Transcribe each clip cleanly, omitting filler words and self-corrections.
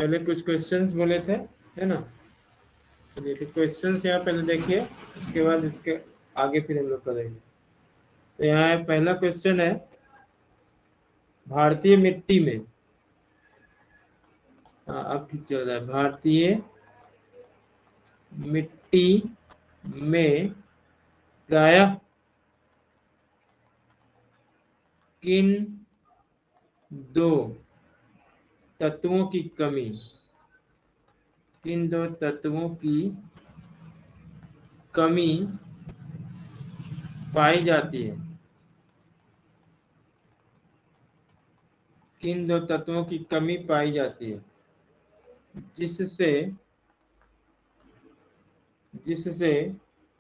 पहले कुछ क्वेश्चंस बोले थे, है ना। चलिए तो क्वेश्चंस यहाँ पहले देखिए, उसके बाद इसके आगे फिर हम लोग करेंगे। तो यहाँ पहला क्वेश्चन है, भारतीय मिट्टी में, हाँ अब ठीक चल रहा है, भारतीय मिट्टी में प्रायः किन दो तत्वों की कमी, किन दो तत्वों की कमी पाई जाती है, किन दो तत्वों की कमी पाई जाती है जिससे जिससे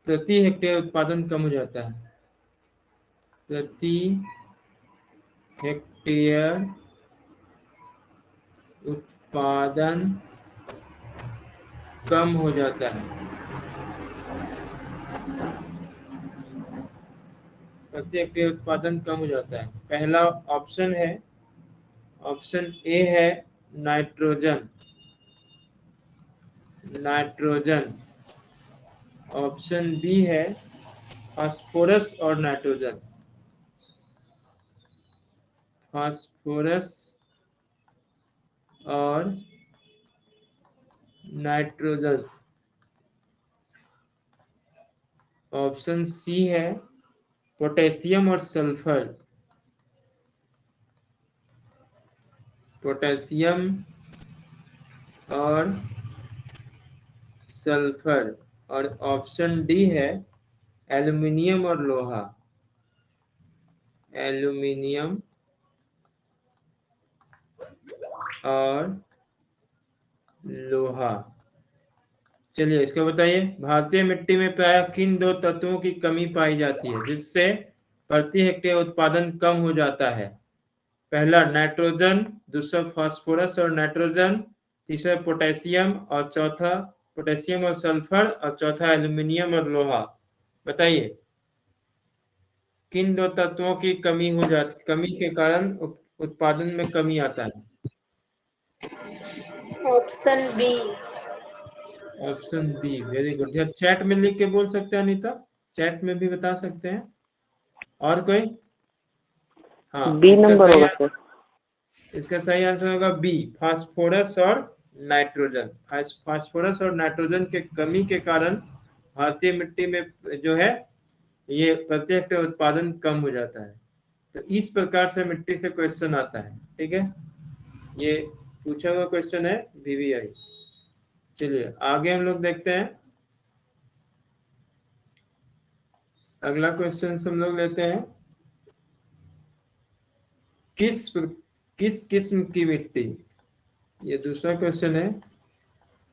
प्रति हेक्टेयर उत्पादन कम हो जाता है, प्रति हेक्टेयर उत्पादन कम हो जाता है, प्रति हेक्टेयर उत्पादन कम हो जाता है। पहला ऑप्शन है, ऑप्शन ए है नाइट्रोजन, नाइट्रोजन। ऑप्शन बी है फास्फोरस और नाइट्रोजन, फास्फोरस और नाइट्रोजन। ऑप्शन सी है पोटेशियम और सल्फर, पोटेशियम और सल्फर। और ऑप्शन डी है एल्युमिनियम और लोहा, एल्युमिनियम और लोहा। चलिए इसका बताइए, भारतीय मिट्टी में प्रायः किन दो तत्वों की कमी पाई जाती है जिससे प्रति हेक्टेयर उत्पादन कम हो जाता है। पहला नाइट्रोजन, दूसरा फास्फोरस और नाइट्रोजन, तीसरा पोटेशियम और चौथा पोटेशियम और सल्फर और चौथा एल्युमिनियम और लोहा। बताइए किन दो तत्वों की कमी हो जाती, कमी के कारण उत्पादन में कमी आता है। Option B. Option B, very good. या चैट में लिख के बोल सकते हैं अनीता, चैट में भी बता सकते हैं। और कोई? हाँ बी नंबर होगा सर। इसका सही आंसर होगा बी, फास्फोरस और नाइट्रोजन। फास्फोरस और नाइट्रोजन के कमी के कारण भारतीय मिट्टी में जो है ये प्रति हेक्टेयर उत्पादन कम हो जाता है। तो इस प्रकार से मिट्टी से क्वेश्चन आता है, ठीक है। ये पूछा हुआ क्वेश्चन है वीवीआई। चलिए आगे हम लोग देखते हैं, अगला क्वेश्चन हम लोग लेते हैं, किस किस्म की मिट्टी, ये दूसरा क्वेश्चन है,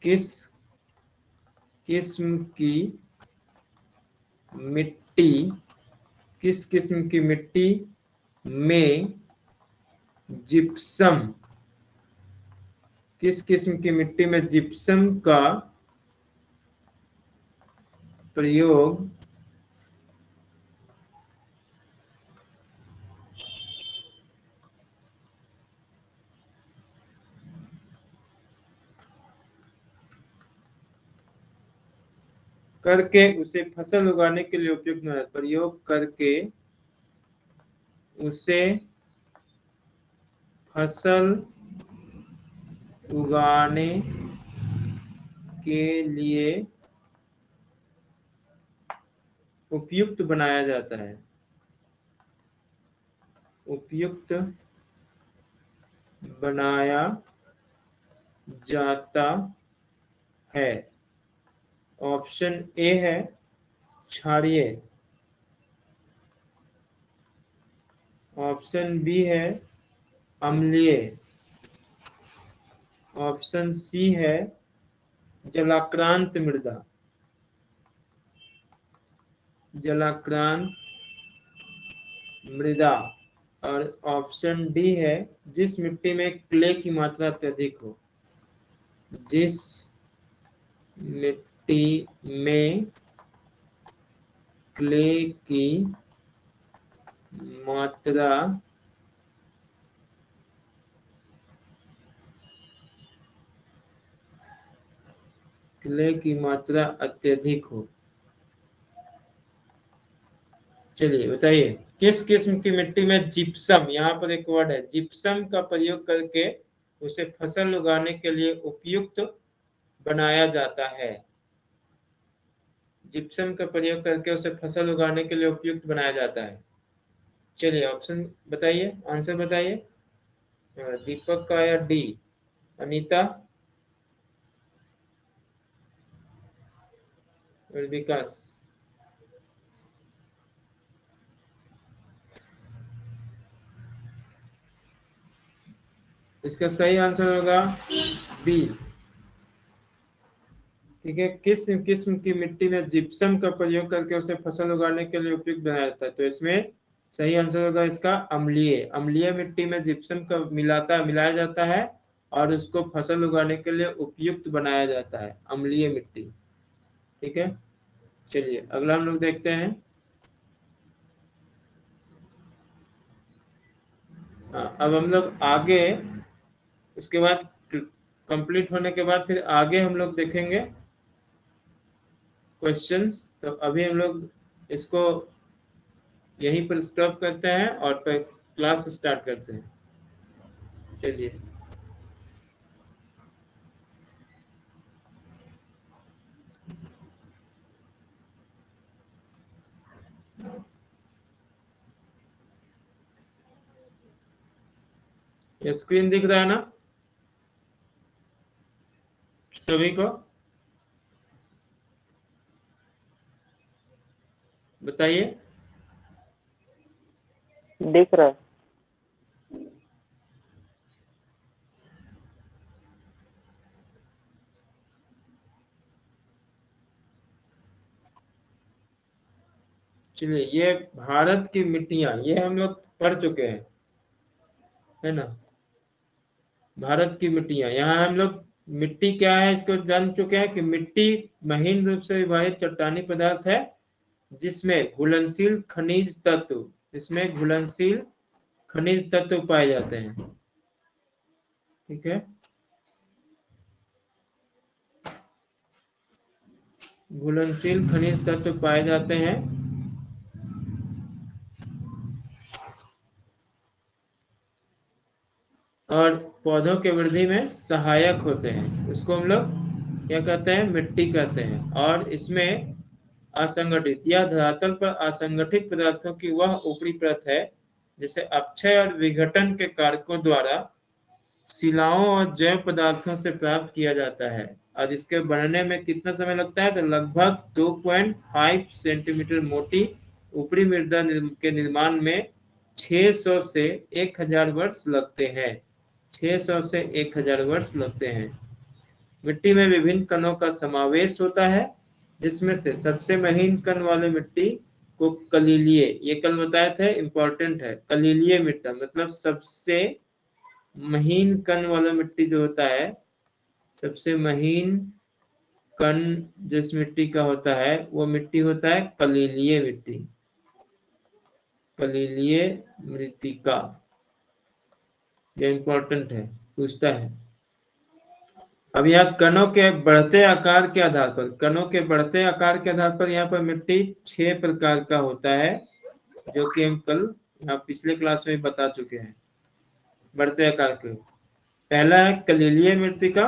किस किस्म की मिट्टी, किस किस्म की मिट्टी में जिप्सम, किस किस्म की मिट्टी में जिप्सम का प्रयोग करके उसे फसल उगाने के लिए उपयुक्त न, प्रयोग करके उसे फसल उगाने के लिए उपयुक्त बनाया जाता है, उपयुक्त बनाया जाता है। ऑप्शन ए है क्षारीय, ऑप्शन बी है अम्लीय, ऑप्शन सी है जलाक्रांत मृदा, जलाक्रांत मृदा। और ऑप्शन डी है जिस मिट्टी में क्ले की मात्रा अत्यधिक हो, जिस मिट्टी में क्ले की मात्रा क्ले की मात्रा अत्यधिक हो। चलिए बताइए, किस किस्म की मिट्टी में जिप्सम, यहाँ पर एक वर्ड है जिप्सम का प्रयोग करके उसे फसल उगाने के लिए उपयुक्त बनाया जाता है। जिप्सम का प्रयोग करके उसे फसल उगाने के लिए उपयुक्त बनाया जाता है। चलिए ऑप्शन बताइए, आंसर बताइए। दीपक का या डी? अनीता और विकास। इसका सही आंसर होगा बी। ठीक है, किस किस्म की मिट्टी में जिप्सम का प्रयोग करके उसे फसल उगाने के लिए उपयुक्त बनाया जाता है? तो इसमें सही आंसर होगा इसका अम्लीय। अम्लीय मिट्टी में जिप्सम का मिलाया जाता है और उसको फसल उगाने के लिए उपयुक्त बनाया जाता है, अम्लीय मिट्टी। ठीक है, चलिए अगला हम लोग देखते हैं। हाँ, अब हम लोग आगे, उसके बाद कंप्लीट होने के बाद फिर आगे हम लोग देखेंगे क्वेश्चंस। तो अभी हम लोग इसको यहीं पर स्टॉप करते हैं और फिर क्लास स्टार्ट करते हैं। चलिए ये स्क्रीन दिख रहा है ना सभी को? बताइए। दिख रहा है। चलिए, ये भारत की मिट्टियां, ये हम लोग पढ़ चुके हैं, है ना। भारत की मिट्टियां, यहाँ हम लोग मिट्टी क्या है इसको जान चुके हैं कि मिट्टी महीन रूप से विभाजित चट्टानी पदार्थ है जिसमें घुलनशील खनिज तत्व, जिसमें घुलनशील खनिज तत्व पाए जाते हैं। ठीक है, घुलनशील खनिज तत्व पाए जाते हैं और पौधों के वृद्धि में सहायक होते हैं। उसको हम लोग क्या कहते हैं? मिट्टी कहते हैं। और इसमें असंगठित या धरातल पर असंगठित पदार्थों की वह ऊपरी परत है जिसे अपक्षय और विघटन के कारकों द्वारा शिलाओं और जैव पदार्थों से प्राप्त किया जाता है। और इसके बनने में कितना समय लगता है? तो लगभग 2.5 सेंटीमीटर मोटी ऊपरी मृदा के निर्माण में 600 से 1000 वर्ष लगते हैं। 600 से 1000 वर्ष लगते हैं। मिट्टी में विभिन्न कणों का समावेश होता है जिसमें से सबसे महीन कण वाले मिट्टी को कलीलिये, ये कल बताए थे, इंपॉर्टेंट है। कलीलिये मिट्टी मतलब सबसे महीन कण वाला मिट्टी जो होता है, सबसे महीन कण जिस मिट्टी का होता है वो मिट्टी होता है कलीलिये मिट्टी, कलीलिये मृत्तिका। ये इंपॉर्टेंट है, पूछता है। अब यहाँ कणों के बढ़ते आकार के आधार पर, कणों के बढ़ते आकार के आधार पर यहाँ पर मिट्टी 6 प्रकार का होता है, जो कि हम कल यहाँ पिछले क्लास में बता चुके हैं। बढ़ते आकार के, पहला है कलीलिये मृत्तिका,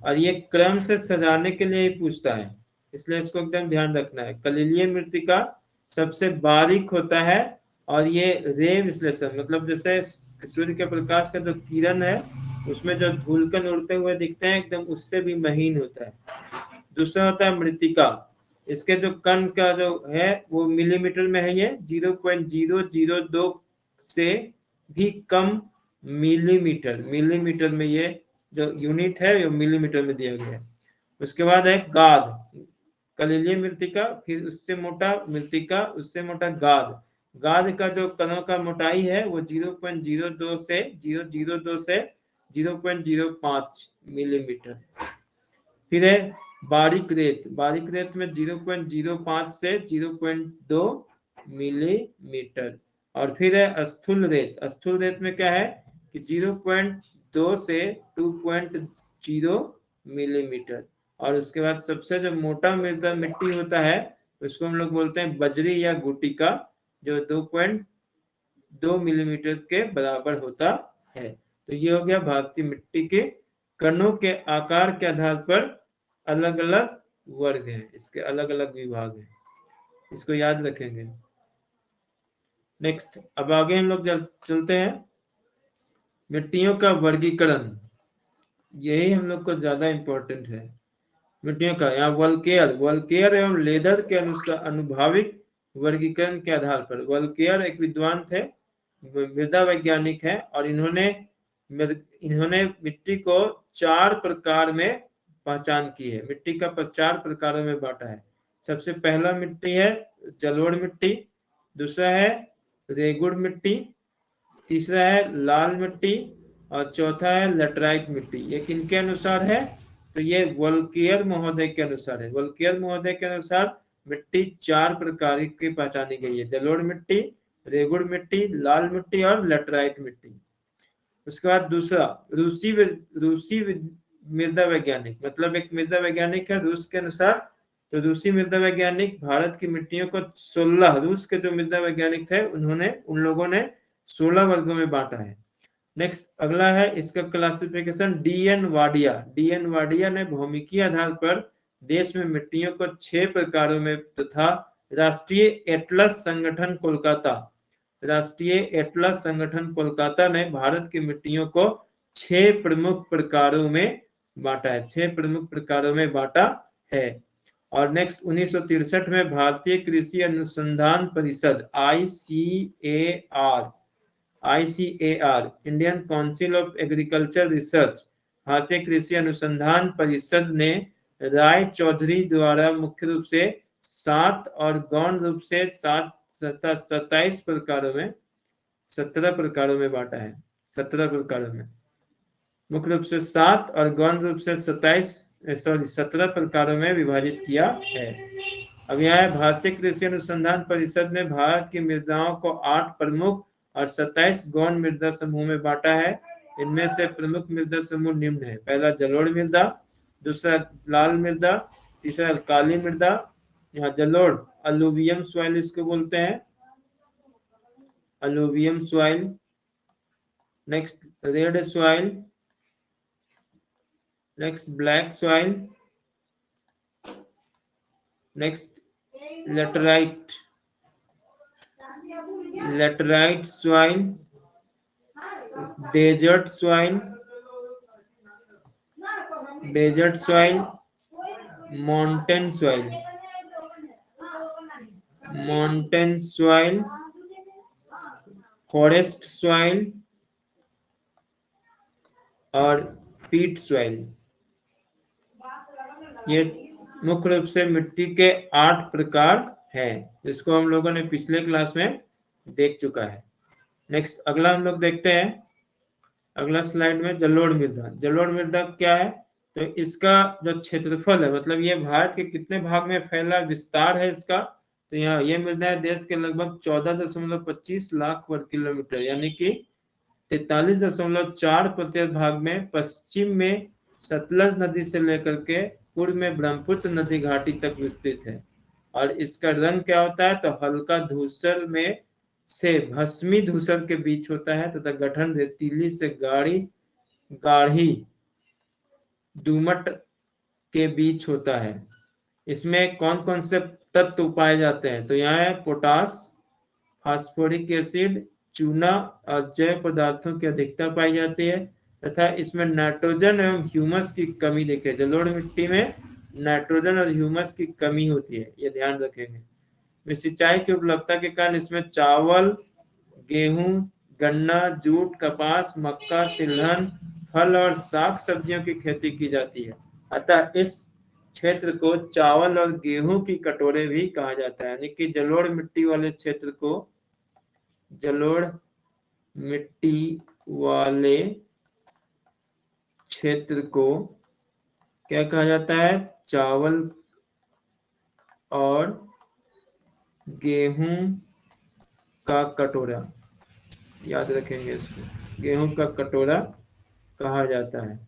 और ये क्रम से सजाने के लिए ही पूछता है, इसलिए इसको एकदम ध्यान रखना है। कलीलिये मृत्तिका सबसे बारीक होता है और ये रे विश्लेषण मतलब जैसे सूर्य के प्रकाश का जो किरण है उसमें जो धूलकण उड़ते हुए दिखते हैं एकदम उससे भी महीन होता है। दूसरा होता है मृत्तिका, इसके जो कण का जो है वो मिलीमीटर में है, ये 0.002 से भी कम मिलीमीटर, मिलीमीटर में ये जो यूनिट है वो मिलीमीटर में दिया गया है। उसके बाद है गाद, कलीलिये मृत्तिका, फिर उससे मोटा मृत्तिका, उससे मोटा गाद। गाद का जो कणों का मोटाई है वो 0.02 से 0.05 मिलीमीटर। फिर है बारीक रेत, बारीक रेत में 0.05 से 0.2 मिलीमीटर। और फिर है स्थूल रेत, स्थूल रेत में क्या है कि 0.2 से 2.0 मिलीमीटर। और उसके बाद सबसे जो मोटा मृदा मिट्टी होता है उसको हम लोग बोलते हैं बजरी या गुटिका, जो 2.2 मिलीमीटर के बराबर होता है। तो ये हो गया भारतीय मिट्टी के कणों के आकार के आधार पर अलग अलग वर्ग हैं, इसके अलग अलग विभाग हैं, इसको याद रखेंगे। नेक्स्ट, अब आगे हम लोग चलते हैं मिट्टियों का वर्गीकरण, यही हम लोग को ज्यादा इंपॉर्टेंट है। मिट्टियों का यहाँ वल्केयर एवं लेदर के अनुसार अनुभाविक वर्गीकरण के आधार पर, वल्केयर एक विद्वान थे, मृदा वैज्ञानिक है, और इन्होंने मिट्टी को 4 प्रकार में पहचान की है, मिट्टी का 4 प्रकारों में बांटा है। सबसे पहला मिट्टी है जलोढ़ मिट्टी, दूसरा है रेगुड़ मिट्टी, तीसरा है लाल मिट्टी, और चौथा है लेटराइट मिट्टी। ये किनके अनुसार है? तो ये वल्केयर महोदय के अनुसार है। वल्केयर महोदय के अनुसार मिट्टी 4 प्रकार की पहचानी गई है, जलोढ़ मिट्टी, रेगुड़ मिट्टी, लाल मिट्टी और लेटराइट मिट्टी। उसके बाद दूसरा रूसी मृदा वैज्ञानिक, मतलब एक मृदा वैज्ञानिक है रूस के अनुसार, तो रूसी मृदा वैज्ञानिक भारत की मिट्टियों को 16, रूस के जो मृदा वैज्ञानिक थे उन लोगों ने 16 वर्गों में बांटा है। नेक्स्ट, अगला है इसका क्लासिफिकेशन डीएन वाडिया ने भौमिकीय आधार पर देश में मिट्टियों को 6 प्रकारों में तथा राष्ट्रीय एटलस संगठन कोलकाता ने भारत की मिट्टियों को 6 प्रमुख प्रकारों में बांटा है, 6 प्रमुख प्रकारों में बांटा है। और नेक्स्ट 1963 में भारतीय कृषि अनुसंधान परिषद ICAR Indian council of agriculture research, भारतीय कृषि अनुसंधान परिषद ने राय चौधरी द्वारा मुख्य रूप से 7 और गौण रूप से 27 प्रकारों में 17 प्रकारों में बांटा है। 17 प्रकारों में मुख्य रूप से 7 और गौण रूप से 17 प्रकारों में विभाजित किया है। अब यहाँ है भारतीय कृषि अनुसंधान परिषद ने भारत की मृदाओं को 8 प्रमुख और 27 गौण मृदा समूह में बांटा है। इनमें से प्रमुख मृदा समूह निम्न है। पहला जलोढ़ मृदा, दूसरा लाल मृदा, तीसरा काली मृदा, यहाँ जलोढ़ अलुवियम सॉइल इसको बोलते हैं, alluvium soil. Next red soil, next black soil, next laterite soil, desert soil, mountain soil, forest soil और पीट सॉइल। ये मुख्य रूप से मिट्टी के 8 प्रकार हैं, जिसको हम लोगों ने पिछले क्लास में देख चुका है। नेक्स्ट अगला हम लोग देखते हैं, अगला स्लाइड में जलोढ़ मृदा क्या है? तो इसका जो क्षेत्रफल है, मतलब ये भारत के कितने भाग में फैला विस्तार है इसका, तो यहाँ ये मृदा है देश के लगभग 14.25 लाख वर्ग किलोमीटर, यानी कि 43.4% भाग में पश्चिम में सतलज नदी से लेकर के पूर्व में ब्रह्मपुत्र नदी घाटी तक विस्तृत है। और इसका रंग क्या होता है? तो हल्का धूसर में से भस्मी धूसर के बीच होता है तथा गठन रेतीली से गाढ़ी दुमट के बीच होता है। इसमें कौन कौन से तत्व पाए जाते हैं? तो यहाँ है पोटास, फास्फोरिक एसिड, चूना और जैव पदार्थों की अधिकता पाई जाती है तथा इसमें नाइट्रोजन एवं ह्यूमस की कमी देखिए, जलोढ़ मिट्टी में नाइट्रोजन और ह्यूमस की कमी होती है, ये ध्यान रखेंगे। सिंचाई की उपलब्धता के कारण इसमें चावल, गेहूं, गन्ना, जूट, कपास, मक्का, तिलहन, फल और साग सब्जियों की खेती की जाती है। अतः इस क्षेत्र को चावल और गेहूं की कटोरे भी कहा जाता है, यानी कि जलोढ़ मिट्टी वाले क्षेत्र को क्या कहा जाता है? चावल और गेहूं का कटोरा, याद रखेंगे इसको, गेहूं का कटोरा कहा जाता है।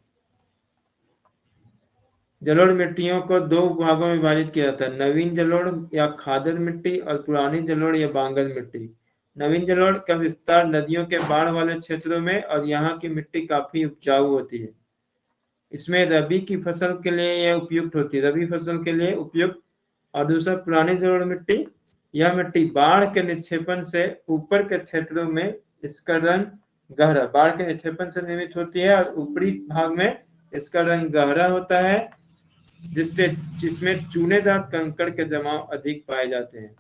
जलोढ़ मिट्टियों को दो भागों में विभाजित किया जाता है, नवीन जलोढ़ या खादर मिट्टी और पुरानी जलोढ़ या बांगर मिट्टी। नवीन जलोढ़ का विस्तार नदियों के बाढ़ वाले क्षेत्रों में और यहाँ की मिट्टी काफी उपजाऊ होती है। इसमें रबी की फसल के लिए यह उपयुक्त होती है, रबी फसल के लिए उपयुक्त। और दूसरा पुरानी जलोढ़ मिट्टी, यह मिट्टी बाढ़ के निक्षेपण से ऊपर के क्षेत्रों में इसका रंग गहरा, बाढ़ के निक्षेपण से निर्मित होती है और ऊपरी भाग में इसका रंग गहरा होता है, जिसमें चूनेदार कंकड़ के जमाव अधिक पाए जाते हैं।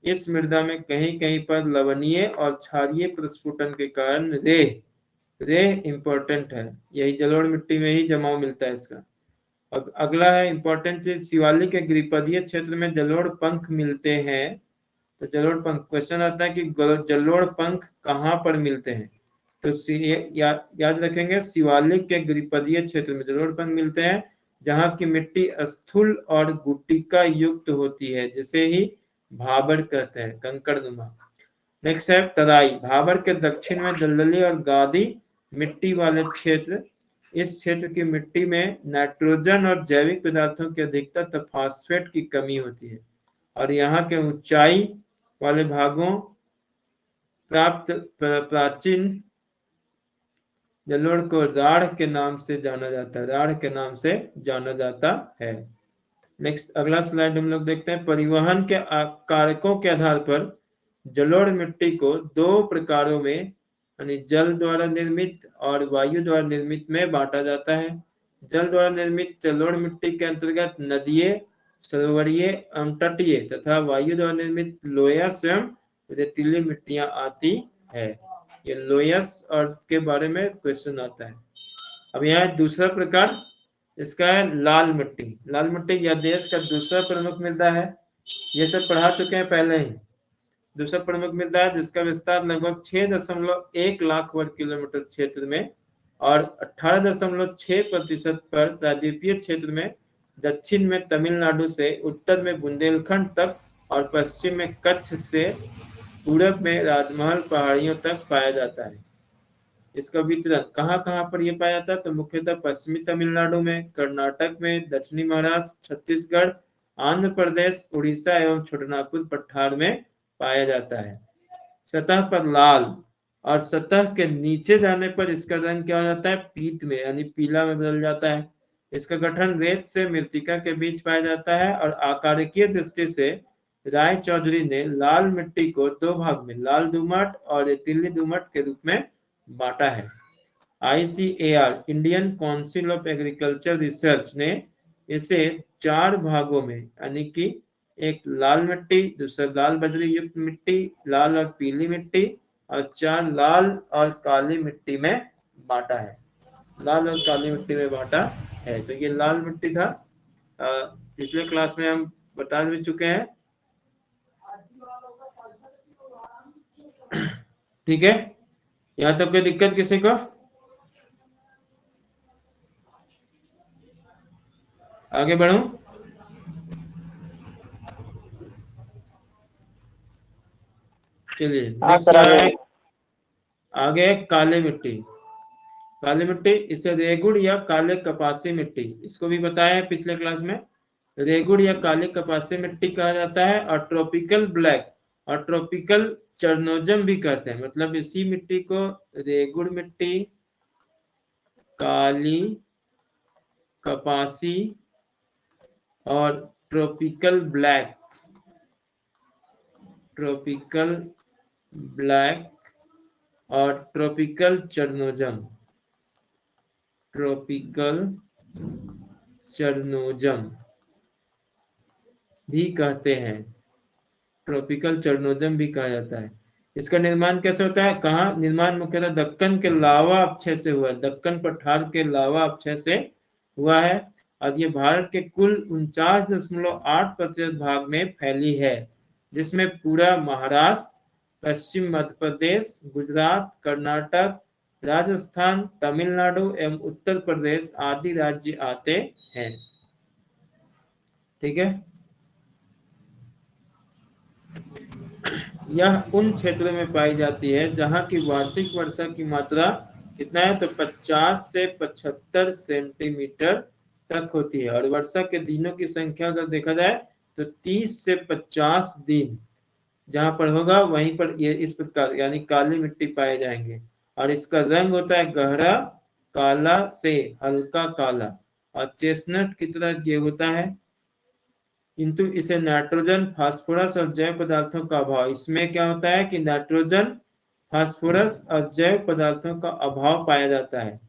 इस मृदा में कहीं कहीं पर लवणीय और क्षारीय प्रस्फुटन के कारण रेह इंपॉर्टेंट है, यही जलोढ़ मिट्टी में ही जमाव मिलता है इसका। अब अगला है इंपॉर्टेंट चीज, शिवालिक के गिरिपदीय क्षेत्र में जलोढ़ पंख मिलते हैं। तो जलोढ़ पंख, क्वेश्चन आता है कि जलोढ़ पंख कहाँ पर मिलते हैं, तो याद रखेंगे शिवालिक के गिरिपदीय क्षेत्र में जलोढ़ पंख मिलते हैं, जहाँ की मिट्टी स्थूल और गुटिका युक्त होती है, जिसे ही भाबर कहते हैं, कंकड़नुमा। नेक्स्ट है तराई, भाबर के दक्षिण में दलदली और गादी मिट्टी वाले क्षेत्र। इस क्षेत्र की मिट्टी में नाइट्रोजन और जैविक पदार्थों की अधिकता तथा फास्फेट की कमी होती है, और यहाँ के ऊंचाई वाले भागों प्राप्त प्राचीन जलोढ़ को राढ़ के नाम से जाना जाता है, राढ़ के नाम से जाना जाता है। नेक्स्ट अगला स्लाइड हम लोग देखते हैं, परिवहन के कारकों के आधार पर जलोढ़ मिट्टी को दो प्रकारों में, यानी जल द्वारा निर्मित और वायु द्वारा निर्मित में बांटा जाता है। जल द्वारा निर्मित जलोढ़ मिट्टी के अंतर्गत नदीय, सरोवरीय एवं तटीय तथा वायु द्वारा निर्मित लोयस एवं रेतीली मिट्टियां आती है। ये लोयस और के बारे में क्वेश्चन आता है। अब यहाँ दूसरा प्रकार इसका है लाल मिट्टी। लाल मिट्टी यह देश का दूसरा प्रमुख मृदा है, ये सब पढ़ा चुके हैं पहले ही। दूसरा प्रमुख मृदा है जिसका विस्तार लगभग 6.1 लाख वर्ग किलोमीटर क्षेत्र में और 18.6% पर प्रायद्वीपीय क्षेत्र में, दक्षिण में तमिलनाडु से उत्तर में बुंदेलखंड तक और पश्चिम में कच्छ से पूरब में राजमहल पहाड़ियों तक पाया जाता है। इसका वितरण कहाँ कहाँ पर यह पाया जाता है, तो मुख्यतः पश्चिमी तमिलनाडु में, कर्नाटक में, दक्षिणी महाराष्ट्र, छत्तीसगढ़, आंध्र प्रदेश, उड़ीसा एवं छोटानागपुर पठार में पाया जाता है। सतह पर लाल और सतह के नीचे जाने पर इसका रंग क्या हो जाता है, पीत में यानी पीला में बदल जाता है। इसका गठन रेत से मृत्तिका के बीच पाया जाता है और आकारिकीय दृष्टि से राय चौधरी ने लाल मिट्टी को दो भाग में, लाल दोमट और रेतीली दोमट के रूप में बांटा है। ICAR Indian council of agriculture research ने इसे 4 भागों में, यानी कि एक लाल मिट्टी, दूसरा लाल बजरी युक्त मिट्टी, लाल और पीली मिट्टी और 4 लाल और काली मिट्टी में बांटा है। लाल और काली मिट्टी में बांटा है। तो ये लाल मिट्टी था, पिछले क्लास में हम बता भी चुके हैं। ठीक है, यहाँ तक कोई दिक्कत किसी को? आगे बढ़ूं? चलिए आगे काली मिट्टी। काली मिट्टी, इसे रेगुड़ या काले कपासी मिट्टी, इसको भी बताया है पिछले क्लास में, रेगुड़ या काले कपासी मिट्टी कहा जाता है। और ट्रॉपिकल ब्लैक और ट्रॉपिकल चरनोजम भी कहते हैं, मतलब इसी मिट्टी को रेगुड़ मिट्टी, काली कपासी और ट्रॉपिकल ब्लैक और ट्रॉपिकल चरनोजम भी कहते हैं, ट्रॉपिकल चरनोजम भी कहा जाता है। इसका निर्माण कैसे होता है, कहाँ निर्माण मुख्यतः दक्कन के लावा अपक्षय से हुआ है, दक्कन पठार के लावा अपक्षय से हुआ है। और ये भारत के कुल 49.8% भाग में फैली है, जिसमें पूरा महाराष्ट्र, पश्चिम मध्य प्रदेश, गुजरात, कर्नाटक, राजस्थान, तमिलनाडु एवं उत्तर प्रदेश आदि राज्य आते हैं। ठीक है, यह उन क्षेत्रों में पाई जाती है जहां की वार्षिक वर्षा की मात्रा कितना है, तो 50 से 75 सेंटीमीटर तक होती है, और वर्षा के दिनों की संख्या अगर देखा जाए तो 30 से 50 दिन जहां पर होगा वहीं पर ये इस प्रकार यानी काली मिट्टी पाए जाएंगे, और इसका रंग होता है गहरा काला से हल्का काला, और चेस्टनट की तरह ये होता है, किंतु इसे नाइट्रोजन, फास्फोरस और जैव पदार्थों का अभाव, इसमें क्या होता है कि नाइट्रोजन, फास्फोरस और जैव पदार्थों का अभाव पाया जाता है।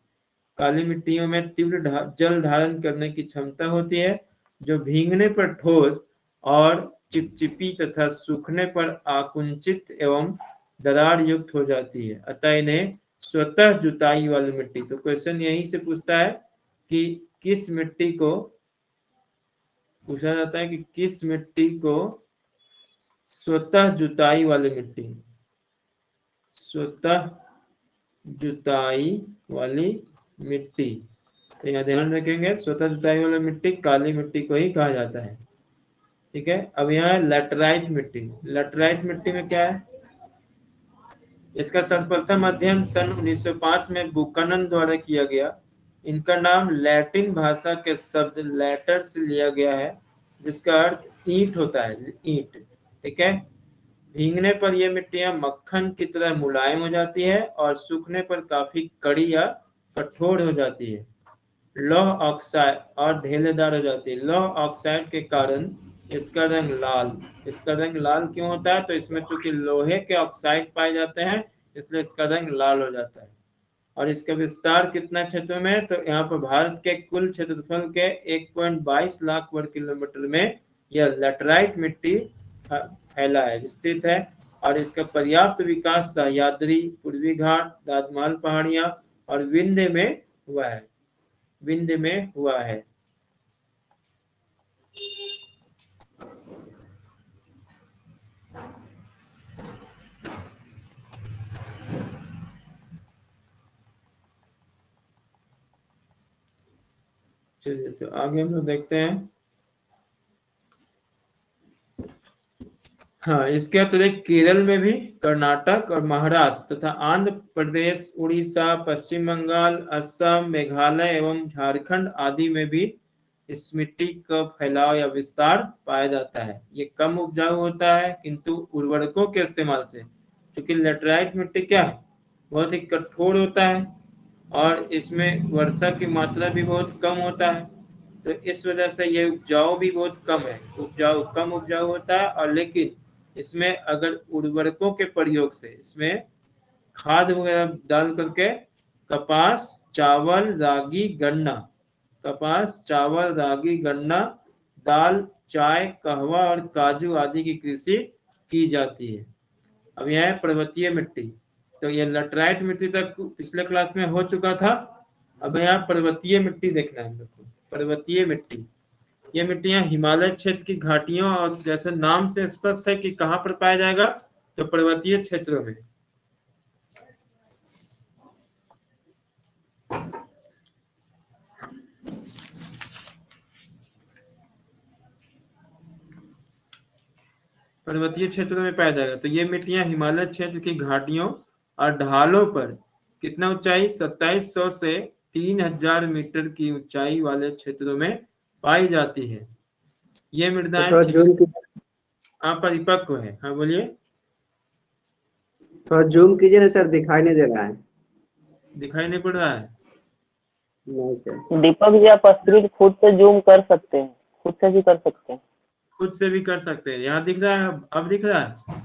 काली मिट्टियों में तीव्र जल धारण करने की क्षमता होती है, जो भीगने पर ठोस और चिपचिपी तथा सूखने पर आकुंचित एवं दरार युक्त हो जाती है, अतः इन्हें स्वतः जुताई वाली मिट्टी, तो क्वेश्चन यही से पूछता है कि किस मिट्टी को, पूछा जाता है कि किस मिट्टी को स्वतः जुताई वाली मिट्टी, स्वतः जुताई वाली मिट्टी, तो यहाँ ध्यान रखेंगे स्वतः जुताई वाली मिट्टी काली मिट्टी को ही कहा जाता है। ठीक है, अब यहाँ लैटराइट मिट्टी, लैटराइट मिट्टी में क्या है, इसका सर्वप्रथम अध्ययन सन 1905 में बुकनन द्वारा किया गया। इनका नाम लैटिन भाषा के शब्द लैटर से लिया गया है, जिसका अर्थ ईंट होता है, ईंट। ठीक है, भीगने पर यह मिट्टियां मक्खन की तरह मुलायम हो जाती है और सूखने पर काफी कड़ी या कठोर हो जाती है, लौह ऑक्साइड और ढेलेदार हो जाती है। लौह ऑक्साइड के कारण इसका रंग लाल, इसका रंग लाल क्यों होता है, तो इसमें चूंकि लोहे के ऑक्साइड पाए जाते हैं इसलिए इसका रंग लाल हो जाता है। और इसका विस्तार कितना क्षेत्र में है, तो यहाँ पर भारत के कुल क्षेत्रफल के 1.22 लाख वर्ग किलोमीटर में यह लैटराइट मिट्टी फैला है, विस्तृत है, और इसका पर्याप्त विकास सह्याद्री, पूर्वी घाट, राजमहल पहाड़ियां और विंध्य में हुआ है, विंध्य में हुआ है। चलिए तो आगे हम लोग देखते हैं। हाँ, इसके अतिरिक्त केरल में भी, कर्नाटक और महाराष्ट्र तथा आंध्र प्रदेश, उड़ीसा, पश्चिम बंगाल, असम, मेघालय एवं झारखंड आदि में भी इस मिट्टी का फैलाव या विस्तार पाया जाता है। ये कम उपजाऊ होता है, किंतु उर्वरकों के इस्तेमाल से, क्योंकि लेटराइट मिट्टी क्या है, बहुत ही कठोर होता है और इसमें वर्षा की मात्रा भी बहुत कम होता है, तो इस वजह से ये उपजाऊ भी बहुत कम है, कम उपजाऊ होता है। और लेकिन इसमें अगर उर्वरकों के प्रयोग से, इसमें खाद वगैरह डाल करके कपास, चावल, रागी, गन्ना, कपास, चावल, रागी, गन्ना, दाल, चाय, कहवा और काजू आदि की कृषि की जाती है। अब यह है पर्वतीय मिट्टी, तो ये लैटराइट मिट्टी तक पिछले क्लास में हो चुका था। अब यहाँ पर्वतीय मिट्टी देखना है हम लोग को। पर्वतीय मिट्टी, ये मिट्टियां हिमालय क्षेत्र की घाटियों और जैसे नाम से स्पष्ट है कि कहाँ पर पाया जाएगा, तो पर्वतीय क्षेत्रों में। पर्वतीय क्षेत्रों में पाया जाएगा, तो ये मिट्टियां हिमालय क्षेत्र की घाटियों और ढालों पर, कितना ऊंचाई, 2700 से 3000 मीटर की ऊंचाई वाले क्षेत्रों में पाई जाती है। ये मृदाएं परिपक्व है। हाँ बोलिए, थोड़ा जूम कीजिए ना सर, दिखाई नहीं दे रहा है। दिखाई नहीं पड़ रहा है? नहीं सर। दीपक जी आप स्क्रीन खुद से जूम कर सकते हैं, खुद से भी कर सकते हैं। खुद से भी कर सकते हैं। यहाँ दिख रहा है, अब दिख रहा है,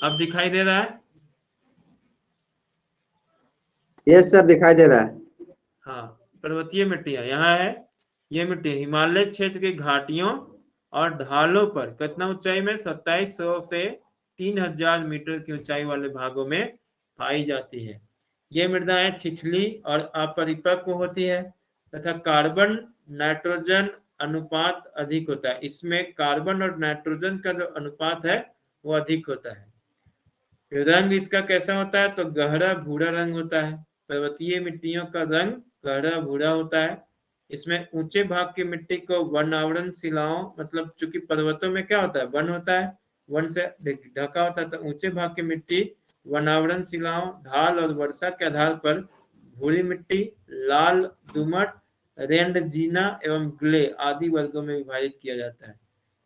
अब दिखाई दे रहा है? यस सर, दिखाई दे रहा है। हाँ, पर्वतीय मिट्टियां यहाँ है। ये मिट्टी हिमालय क्षेत्र की घाटियों और ढालों पर कितना ऊंचाई में, 2700 से 3000 मीटर की ऊंचाई वाले भागों में पाई जाती है। ये मृदाएं छिछली और अपरिपक्व होती है तथा कार्बन नाइट्रोजन अनुपात अधिक होता है। इसमें कार्बन और नाइट्रोजन का जो अनुपात है वो अधिक होता है। रंग इसका कैसा होता है, तो गहरा भूरा रंग होता है। पर्वतीय मिट्टियों का रंग गहरा भूरा होता है। इसमें ऊंचे भाग की मिट्टी को वन आवरण शिलाओं, मतलब चूंकि पर्वतों में क्या होता है, वन होता है, वन से ढका होता है, तो ऊंचे भाग की मिट्टी वनावरण शिलाओं, ढाल और वर्षा के आधार पर भूरी मिट्टी, लाल दोमट, रेंडजीना एवं ग्ले आदि वर्गों में विभाजित किया जाता है।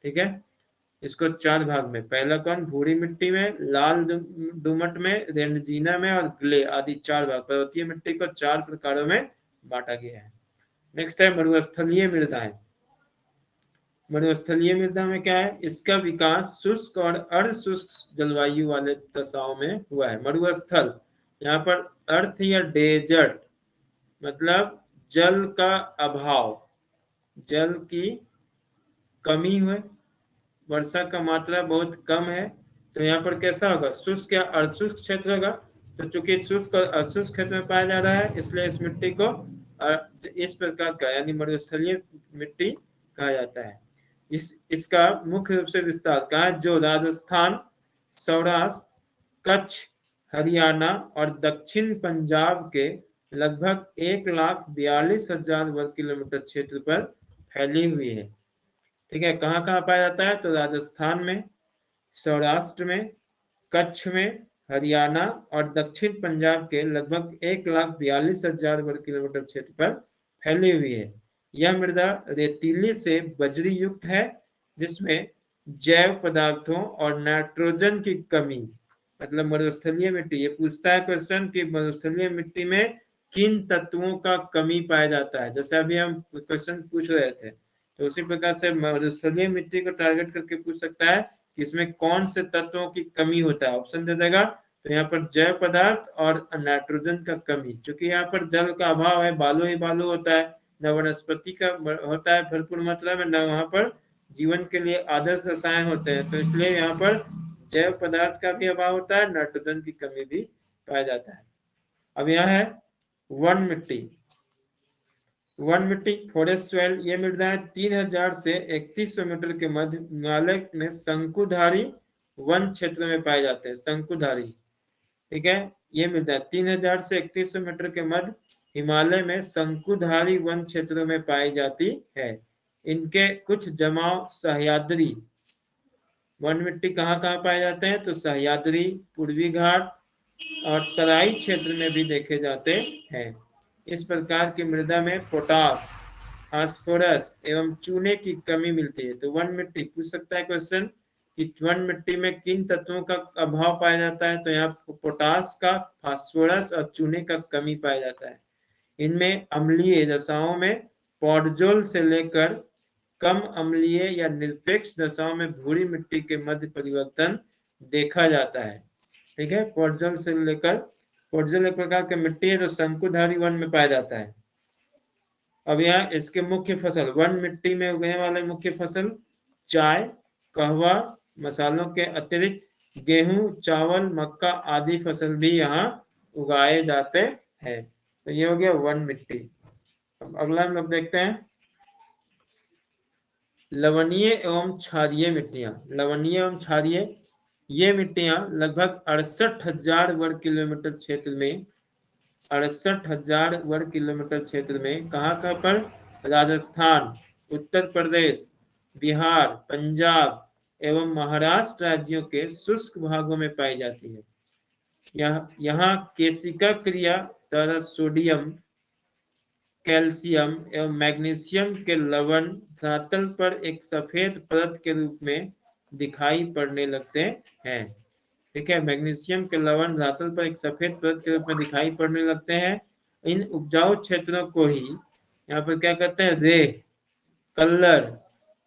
ठीक है, इसको 4 भाग में, पहला कौन, भूरी मिट्टी में, लाल दोमट में, रेंडजीना में और ग्ले आदि 4 भाग, पर्वतीय मिट्टी को 4 प्रकारों में बांटा गया है। नेक्स्ट है मरुस्थलीय मृदाएं। मरुस्थलीय मृदा में क्या है, इसका विकास शुष्क और अर्ध शुष्क जलवायु वाले दशाओं में हुआ है। मरुस्थल, यहाँ पर अर्थ या डेजर्ट मतलब जल का अभाव, जल की कमी हुए, वर्षा का मात्रा बहुत कम है, तो यहाँ पर कैसा होगा, शुष्क या अर्धशुष्क क्षेत्र होगा। तो चूंकि शुष्क और अर्धशुष्क क्षेत्र में पाया जा रहा है, इसलिए इस मिट्टी को इस प्रकार का यानी मरुस्थलीय मिट्टी कहा जाता है। इसका मुख्य रूप से विस्तार कहाँ है, जो राजस्थान, सौराष्ट्र, कच्छ, हरियाणा और दक्षिण पंजाब के लगभग 1,42,000 वर्ग किलोमीटर क्षेत्र पर फैली हुई है। ठीक है, कहाँ कहाँ पाया जाता है, तो राजस्थान में, सौराष्ट्र में, कच्छ में, हरियाणा और दक्षिण पंजाब के लगभग 1,42,000 वर्ग किलोमीटर क्षेत्र पर फैली हुई है। यह मृदा रेतीली से बजरी युक्त है, जिसमें जैव पदार्थों और नाइट्रोजन की कमी, मतलब मरुस्थलीय मिट्टी, ये पूछता है क्वेश्चन कि मरुस्थलीय मिट्टी में किन तत्वों का कमी पाया जाता है, जैसे अभी हम क्वेश्चन पूछ रहे थे, तो उसी प्रकार से मरुस्थलीय मिट्टी को टारगेट करके पूछ सकता है कि इसमें कौन से तत्वों की कमी होता है। ऑप्शन दे देगा, तो यहाँ पर जैव पदार्थ और नाइट्रोजन का कमी, क्योंकि यहाँ पर जल का अभाव है, बालू ही बालू होता है, न वनस्पति का होता है भरपूर मात्रा में, न वहाँ पर जीवन के लिए आदर्श रसायन होते हैं, तो इसलिए यहाँ पर जैव पदार्थ का भी अभाव होता है, नाइट्रोजन की कमी भी पाया जाता है। अब यहाँ है वन मिट्टी। वन मिट्टी, फॉरेस्ट सॉइल, ये मृदाएं 3000 से 3100 मीटर के मध्य हिमालय में शंकुधारी वन क्षेत्र में पाए जाते हैं। शंकुधारी, ठीक है, ये मृदा 3000 से 3100 मीटर के मध्य हिमालय में शंकुधारी वन क्षेत्रों में पाई जाती है। इनके कुछ जमाव सह्याद्री वन मिट्टी कहाँ कहाँ पाए जाते हैं, तो सह्याद्री, पूर्वी घाट और तराई क्षेत्र में भी देखे जाते हैं। इस प्रकार की मृदा में पोटास, फास्फोरस एवं चूने की कमी मिलती है। तो वन मिट्टी पूछ सकता है क्वेश्चन कि वन मिट्टी में किन तत्वों का अभाव पाया जाता है, तो यहाँ पोटास का, फास्फोरस और चूने का कमी पाया जाता है। इनमें अम्लीय दशाओं में पॉडजोल से लेकर कम अम्लीय या निरपेक्ष दशाओं में भूरी मिट्टी के मध्य परिवर्तन देखा जाता है। ठीक है, पॉडजोल से लेकर, पॉडजोल एक प्रकार की मिट्टी है जो शंकुधारी वन में पाया जाता है। अब यहाँ इसके मुख्य फसल, वन मिट्टी में उगने वाले मुख्य फसल चाय, कहवा, मसालों के अतिरिक्त गेहूं, चावल, मक्का आदि फसल भी यहाँ उगाए जाते हैं। तो ये हो गया वन मिट्टी। अब अगला हम लोग देखते हैं लवणीय एवं क्षारीय मिट्टियां। लवणीय एवं क्षारीय, ये मिट्टियां लगभग 68,000 वर्ग किलोमीटर क्षेत्र में, 68,000 वर्ग किलोमीटर क्षेत्र में कहाँ कहाँ पर, राजस्थान, उत्तर प्रदेश, बिहार, पंजाब एवं महाराष्ट्र राज्यों के शुष्क भागों में पाई जाती है। यहाँ केशिका क्रिया द्वारा सोडियम, कैल्शियम एवं मैग्नीशियम के लवण धरातल पर एक सफेद परत के रूप में दिखाई पड़ने लगते हैं। ठीक है, मैग्नीशियम के लवण धरातल पर एक सफेद परत के रूप में दिखाई पड़ने लगते हैं। इन उपजाऊ क्षेत्रों को ही यहाँ पर क्या कहते हैं, रेह, कल्लर,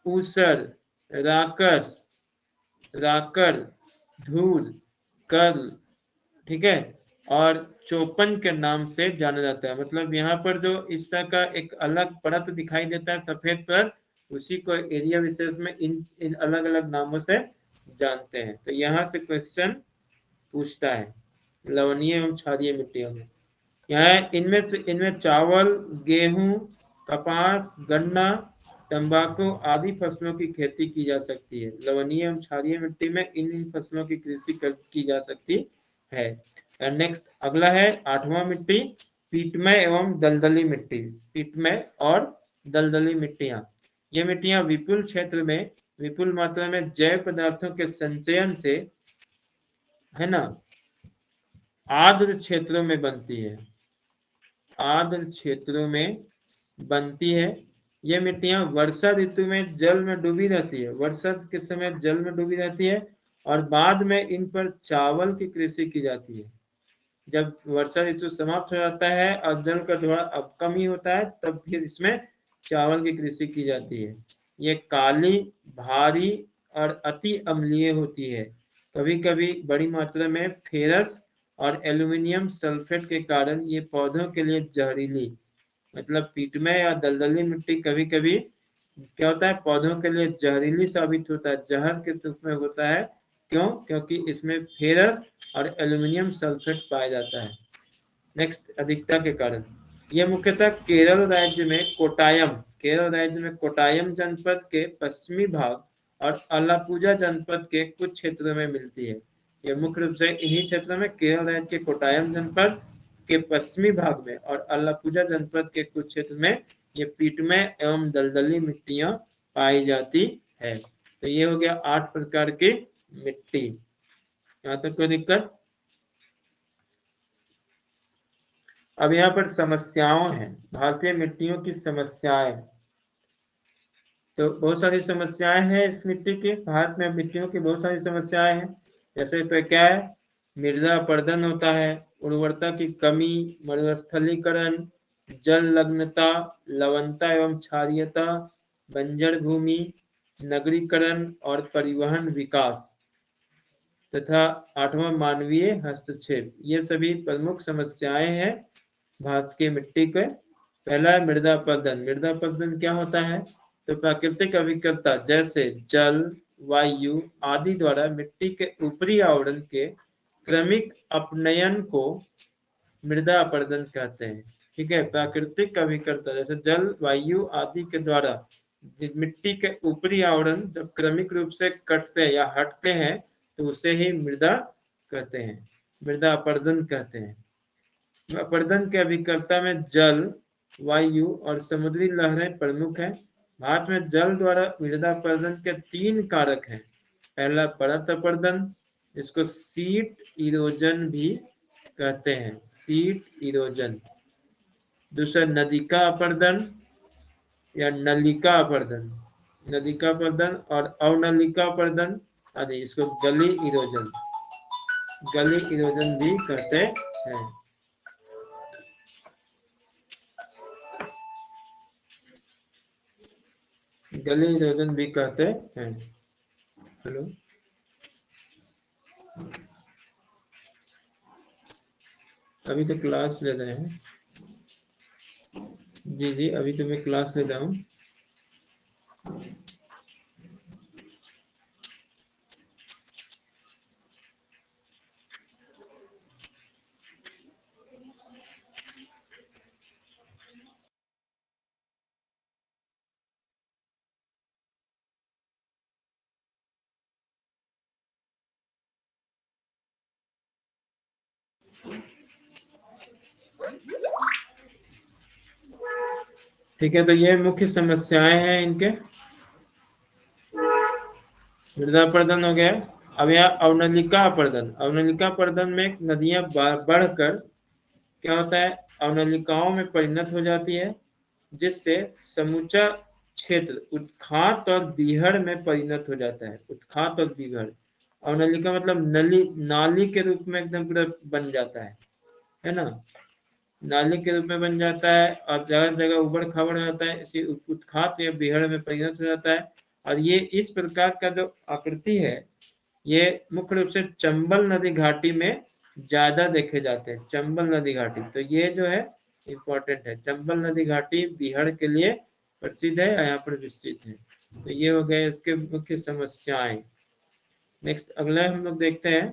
ऊसर, राकस, राकर, धूल, कर्ल, ठीक है, और चौपन के नाम से जाना जाता है। मतलब यहाँ पर जो इस तरह का एक अलग परत दिखाई देता है, सफेद परत, उसी को एरिया विशेष में इन अलग अलग नामों से जानते हैं। तो यहाँ से क्वेश्चन पूछता है लवणीय एवं क्षारीय मिट्टियों में। यहाँ इनमें चावल, गेहूं, कपास, गन्ना, तंबाकू आदि फसलों की खेती की जा सकती है। लवणीय एवं क्षारीय मिट्टी में इन फसलों की कृषि की जा सकती है। नेक्स्ट अगला है 8वां मिट्टी, पीटमय एवं दलदली मिट्टी। पीटमय और दलदली मिट्टियां, ये मिट्टियां विपुल क्षेत्र में विपुल मात्रा में जैव पदार्थों के संचयन से, है ना, आर्द्र क्षेत्रों में बनती है। आर्द्र क्षेत्रों में बनती है। ये मिट्टियां वर्षा ऋतु में जल में डूबी रहती है, वर्षा के समय जल में डूबी रहती है और बाद में इन पर चावल की कृषि की जाती है। जब वर्षा ऋतु समाप्त हो जाता है और जल का थोड़ा अब कमी होता है तब फिर इसमें चावल की कृषि की जाती है। ये काली, भारी और अति अम्लीय होती है। कभी कभी बड़ी मात्रा में फेरस और एल्यूमिनियम सल्फेट के कारण ये पौधों के लिए जहरीली, मतलब पीटमे या दलदली मिट्टी कभी कभी क्या होता है, पौधों के लिए जहरीली साबित होता है, जहर के रूप में होता है। क्यों? क्योंकि इसमें फेरस और एल्यूमिनियम सल्फेट पाया जाता है। नेक्स्ट, अधिकता के कारण। यह मुख्यतः केरल राज्य में कोटायम जनपद के पश्चिमी भाग और अलापुजा जनपद के कुछ क्षेत्रों में मिलती है। यह मुख्य रूप से इन्हीं क्षेत्रों में, केरल राज्य के कोटायम जनपद के पश्चिमी भाग में और अलापुजा जनपद के कुछ क्षेत्र में ये पीटमे एवं दलदली मिट्टियां पाई जाती है। तो ये हो गया 8 प्रकार की मिट्टी। यहाँ तक कोई दिक्कत? अब यहाँ पर समस्याओं हैं, भारतीय मिट्टियों की समस्याएं। तो बहुत सारी समस्याएं हैं इस मिट्टी की, भारत में मिट्टियों की बहुत सारी समस्याएं हैं। जैसे तो क्या है, मृदा अपरदन होता है, उर्वरता की कमी, मरुस्थलीकरण, जल लग्नता, लवणता एवं क्षारीयता, बंजर भूमि, नगरीकरण और परिवहन विकास तथा 8वां मानवीय हस्तक्षेप। ये सभी प्रमुख समस्याएं हैं भारत की मिट्टी के। पहला है मृदा अपरदन। मृदा अपरदन क्या होता है? तो प्राकृतिक अभिकर्ता जैसे जल, वायु आदि द्वारा मिट्टी के ऊपरी आवरण के क्रमिक अपनयन को मृदा अपरदन कहते हैं। ठीक है, प्राकृतिक अभिकर्ता जैसे जल, वायु आदि के द्वारा मिट्टी के ऊपरी आवरण जब क्रमिक रूप से कटते हैं या हटते हैं तो उसे ही मृदा कहते हैं, मृदा अपरदन कहते हैं। अपरदन के अभिकर्ता में जल, वायु और समुद्री लहरें प्रमुख हैं। भारत में जल द्वारा मृदा अपरदन के 3 कारक हैं। पहला परत अपरदन, जिसको सीट इरोजन भी कहते हैं, सीट इरोजन। दूसरा नदिका अपरदन या नलिका अपरदन, नदिका अपरदन और अवनलिका अपरदन आदि, इसको गली इरोजन, गली इरोजन भी कहते हैं। गली इरोजन भी कहते हैं। हेलो, अभी तो क्लास ले रहे हैं। जी जी, अभी तो मैं क्लास ले रहा हूँ। ठीक है, तो ये मुख्य समस्याएं हैं इनके। मृदा अपरदन हो गया। अब यहाँ अवनलिका अपरदन। अवनलिका अपरदन में नदियां बढ़कर क्या होता है, अवनलिकाओं में परिणत हो जाती है, जिससे समूचा क्षेत्र उत्खात और बीहड़ में परिणत हो जाता है। उत्खात और बीहड़, अवनलिका मतलब नली, नाली के रूप में एकदम पूरा बन जाता है ना, नाली के रूप में बन जाता है और जगह जगह उबड़ खाबड़ हो जाता है, इसी उत्खात या बीहड़ में परिणत हो जाता है। और ये इस प्रकार का जो आकृति है, ये मुख्य रूप से चंबल नदी घाटी में ज्यादा देखे जाते हैं। चंबल नदी घाटी, तो ये जो है इम्पोर्टेंट है, चंबल नदी घाटी बीहड़ के लिए प्रसिद्ध है, यहाँ पर विस्तृत है। तो ये हो गए इसके मुख्य समस्याएं। नेक्स्ट, अगला हम लोग देखते हैं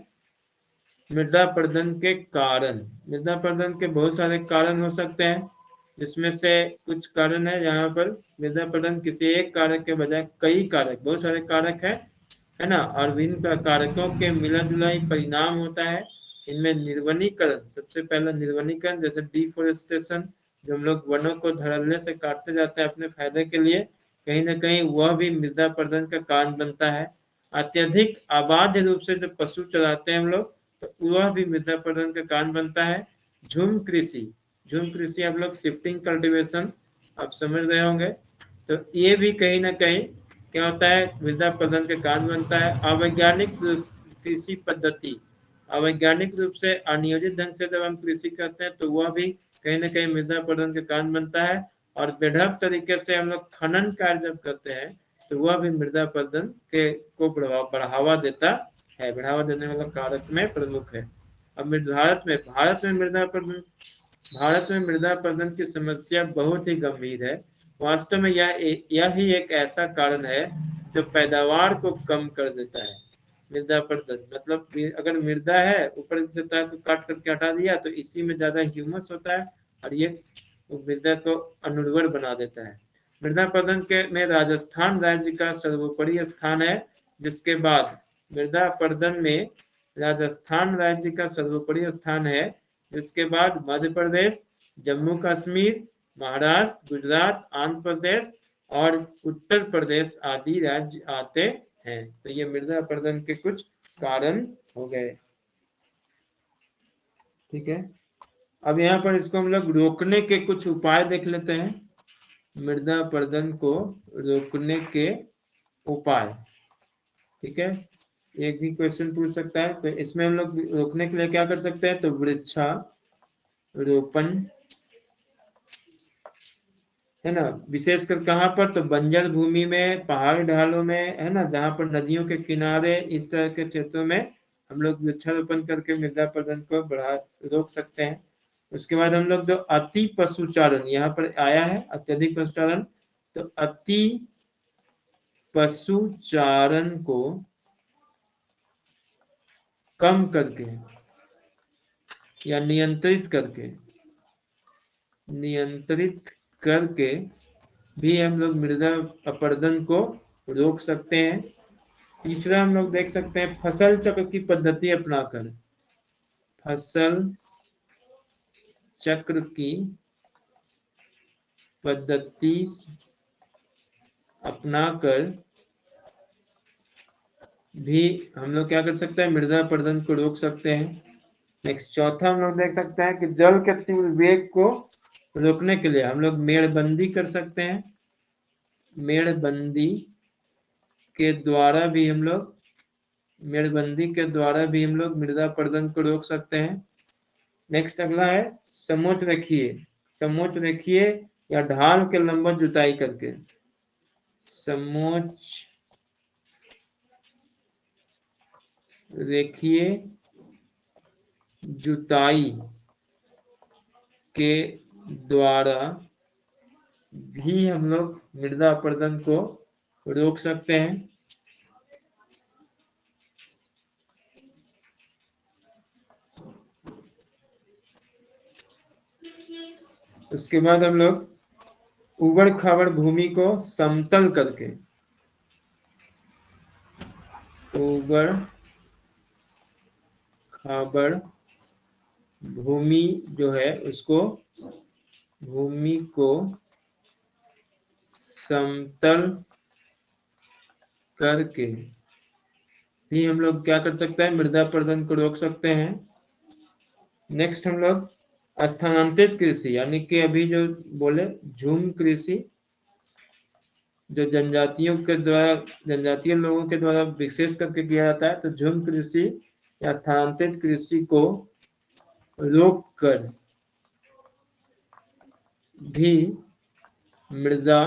मृदा अपरदन के कारण। मृदा अपरदन के बहुत सारे कारण हो सकते हैं, जिसमें से कुछ कारण है यहाँ पर मृदा अपरदन किसी एक कारक के बजाय कई कारक, बहुत सारे कारक है ना, और विभिन्न कारकों के मिला जुला ही परिणाम होता है। इनमें निर्वनीकरण, सबसे पहला निर्वनीकरण, जैसे डिफोरेस्टेशन, जो हम लोग वनों को धड़ल्ले से काटते जाते हैं अपने फायदे के लिए, कहीं ना कहीं वह भी मृदा अपरदन का कारण बनता है। अत्यधिक अबाध रूप से जो पशु चलाते हैं हम लोग, तो वह भी मृदा अपरदन का कारण बनता है। झूम कृषि, झूम कृषि आप लोग शिफ्टिंग कल्टीवेशन आप समझ रहे होंगे। तो ये भी कहीं ना कहीं क्या होता है, मृदा प्रबंधन के कारण बनता है। अवैज्ञानिक कृषि पद्धति, अवैज्ञानिक रूप से अनियोजित ढंग से जब हम कृषि करते हैं तो वह भी कहीं ना कहीं मृदा प्रबंधन के कारण बनता है। और बेढप तरीके से हम लोग खनन कार्य जब करते हैं तो वह भी मृदा प्रबंधन के को बढ़ावा देता है, बढ़ावा देने वाला कारक में प्रमुख है। अब भारत में मृदा प्रबंधन की समस्या बहुत ही गंभीर है। वास्तव में यह ही एक ऐसा कारण है जो पैदावार को कम कर देता है। मृदा प्रबंधन मतलब अगर मृदा है ऊपर से तार को काट करके हटा दिया तो इसी में ज्यादा ह्यूमस होता है और ये मृदा को अनुर्वर बना देता है। मृदा प्रबंधन के में राजस्थान राज्य का सर्वोपरि स्थान है, जिसके बाद मृदा प्रबंधन में राजस्थान राज्य का सर्वोपरि स्थान है, जिसके बाद मध्य प्रदेश, जम्मू कश्मीर, महाराष्ट्र, गुजरात, आंध्र प्रदेश और उत्तर प्रदेश आदि राज्य आते हैं। तो ये मृदा प्रबंधन के कुछ कारण हो गए। ठीक है, अब यहाँ पर इसको हम लोग रोकने के कुछ उपाय देख लेते हैं। मृदा प्रबंधन को रोकने के उपाय। ठीक है, एक भी क्वेश्चन पूछ सकता है। तो इसमें हम लोग रोकने के लिए क्या कर सकते हैं, तो वृक्षारोपण है ना, विशेषकर कहाँ पर, तो बंजर भूमि में, पहाड़ी ढालों में, है ना, जहाँ पर नदियों के किनारे, इस तरह के क्षेत्रों में हम लोग वृक्षारोपण करके मृदा प्रबंधन को रोक सकते हैं। उसके बाद हम लोग जो अति पशुचारण यहाँ पर आया है, अत्यधिक पशुचारण, तो अति पशुचारण को कम करके या नियंत्रित करके भी हम लोग मृदा अपरदन को रोक सकते हैं। तीसरा हम लोग देख सकते हैं फसल चक्र की पद्धति अपनाकर, फसल चक्र की पद्धति अपनाकर भी हम लोग क्या कर सकते हैं, मृदा अपरदन को रोक सकते हैं। नेक्स्ट चौथा हम लोग देख सकते हैं कि जल के तीव्र वेग को रोकने के लिए हम लोग मेड़बंदी कर सकते हैं। मेड़बंदी के द्वारा भी हम लोग मृदा अपरदन को रोक सकते हैं। नेक्स्ट अगला है समोच्च रेखीय या ढाल के लंबवत जुताई करके, समोच्च रेखीय जुताई के द्वारा भी हम लोग मृदा अपरदन को रोक सकते हैं। उसके बाद हम लोग उबड़ खाबड़ भूमि को समतल करके, उबड़ खाबड़ भूमि जो है उसको, भूमि को समतल करके भी हम लोग क्या कर सकते हैं, मृदा अपरदन को रोक सकते हैं। नेक्स्ट हम लोग स्थानांतरित कृषि, यानी कि अभी जो बोले झूम कृषि, जो जनजातीय लोगों के द्वारा विशेष करके किया जाता है, तो झूम कृषि या स्थानांतरित कृषि को रोक कर भी मृदा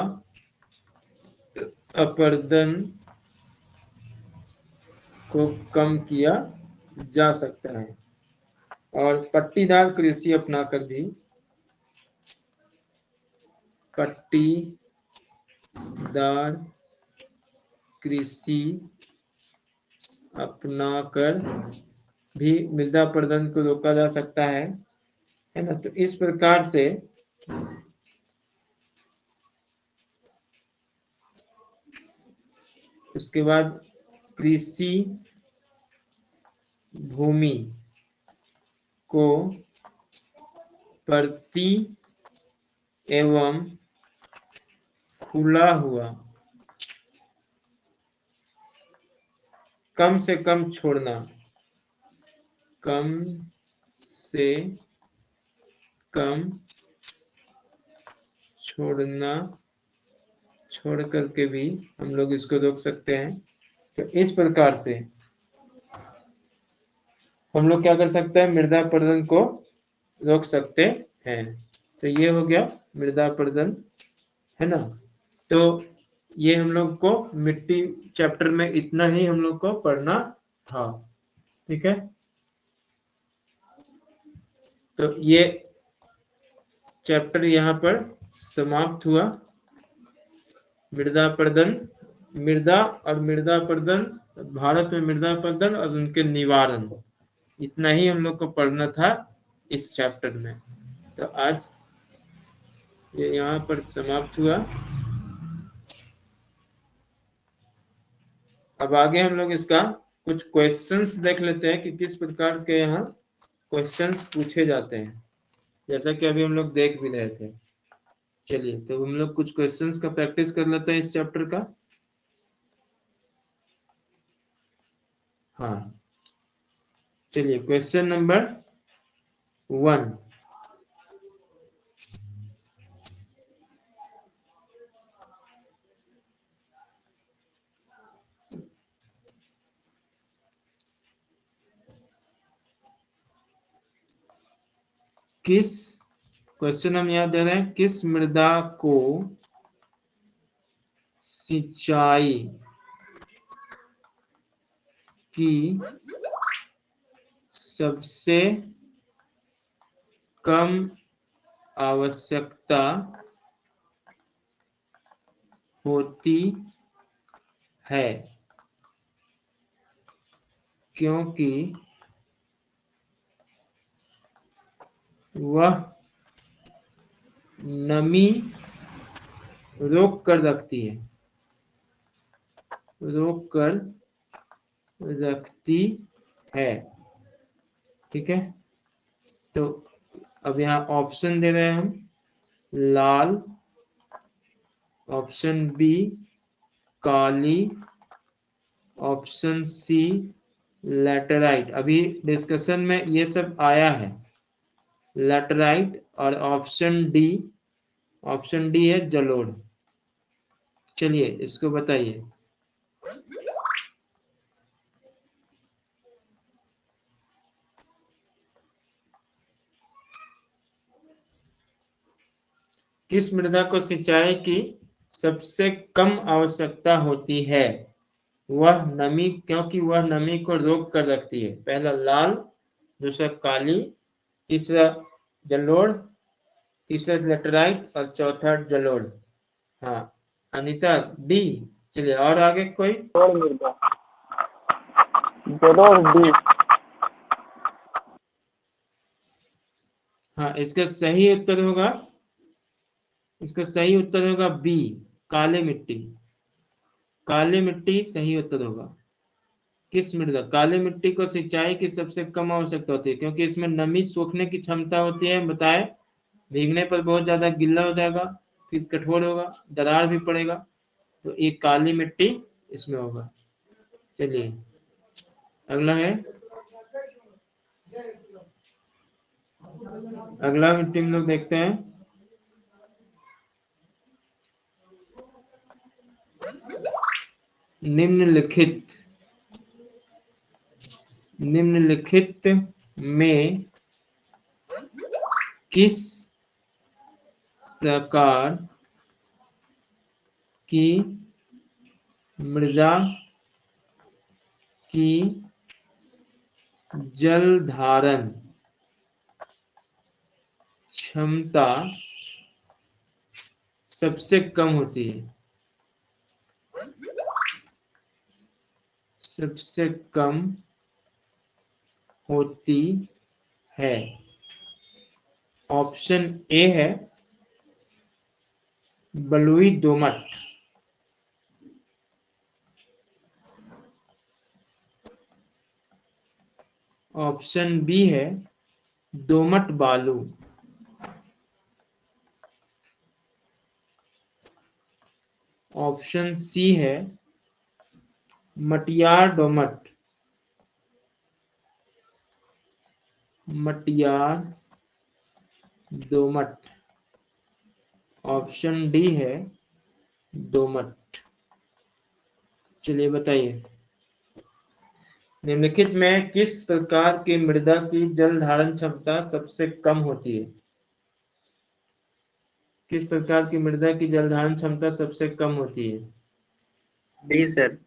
अपरदन को कम किया जा सकता है। और पट्टीदार कृषि अपनाकर भी, पट्टीदार कृषि अपनाकर भी मृदा अपरदन को रोका जा सकता है ना। तो इस प्रकार से उसके बाद कृषि भूमि को परती एवं खुला हुआ कम से कम छोड़ना, कम से कम छोड़ करके भी हम लोग इसको रोक सकते हैं। तो इस प्रकार से हम लोग क्या कर सकते हैं, मृदा अपरदन को रोक सकते हैं। तो ये हो गया मृदा अपरदन, है ना। तो ये हम लोग को मिट्टी चैप्टर में इतना ही हम लोग को पढ़ना था, ठीक है। तो ये चैप्टर यहाँ पर समाप्त हुआ। मृदा अपरदन, मृदा और मृदा अपरदन, भारत में मृदा अपरदन और उनके निवारण, इतना ही हम लोग को पढ़ना था इस चैप्टर में। तो आज ये यहाँ पर समाप्त हुआ। अब आगे हम लोग इसका कुछ क्वेश्चंस देख लेते हैं कि किस प्रकार के यहाँ क्वेश्चंस पूछे जाते हैं, जैसा कि अभी हम लोग देख भी रहे थे। चलिए तो हम लोग कुछ क्वेश्चंस का प्रैक्टिस कर लेते हैं इस चैप्टर का। हाँ, चलिए क्वेश्चन नंबर 1। किस क्वेश्चन हम यहाँ दे रहे हैं, किस मृदा को सिंचाई की सबसे कम आवश्यकता होती है, क्योंकि वह नमी रोक कर रखती है, रोक कर रखती है, ठीक है। तो अब यहाँ ऑप्शन दे रहे हैं हम, लाल, ऑप्शन बी काली, ऑप्शन सी लैटेराइट। अभी डिस्कशन में ये सब आया है, लैटेराइट, और ऑप्शन डी है जलोढ़। चलिए इसको बताइए। किस मृदा को सिंचाई की सबसे कम आवश्यकता होती है, वह नमी, क्योंकि वह नमी को रोक कर रखती है। पहला लाल, दूसरा काली, तीसरा जलोढ़, तीसरा लेटराइट और चौथा जलोढ़। हाँ अनीता डी। चलिए और आगे कोई। जलोढ़ मृदा, जलोढ़ डी। हाँ इसका सही उत्तर होगा, इसका सही उत्तर होगा बी काली मिट्टी। काली मिट्टी सही उत्तर होगा। किस मृदा, काली मिट्टी को सिंचाई की सबसे कम आवश्यकता होती है, क्योंकि इसमें नमी सोखने की क्षमता होती है। बताए भीगने पर बहुत ज्यादा गीला हो जाएगा, फिर कठोर होगा, दरार भी पड़ेगा। तो एक काली मिट्टी इसमें होगा। चलिए अगला है, अगला मिट्टी हम लोग देखते हैं। निम्नलिखित में किस प्रकार की मृदा की जल धारण क्षमता सबसे कम होती है, सबसे कम होती है? ऑप्शन ए है बलुई दोमट, ऑप्शन बी है दोमट बालू, ऑप्शन सी है मटियार दोमट, मटियार दोमट, ऑप्शन डी है दोमट। चलिए बताइए, निम्नलिखित में किस प्रकार की मृदा की जल धारण क्षमता सबसे कम होती है? किस प्रकार की मृदा की जल धारण क्षमता सबसे कम होती है? D sir.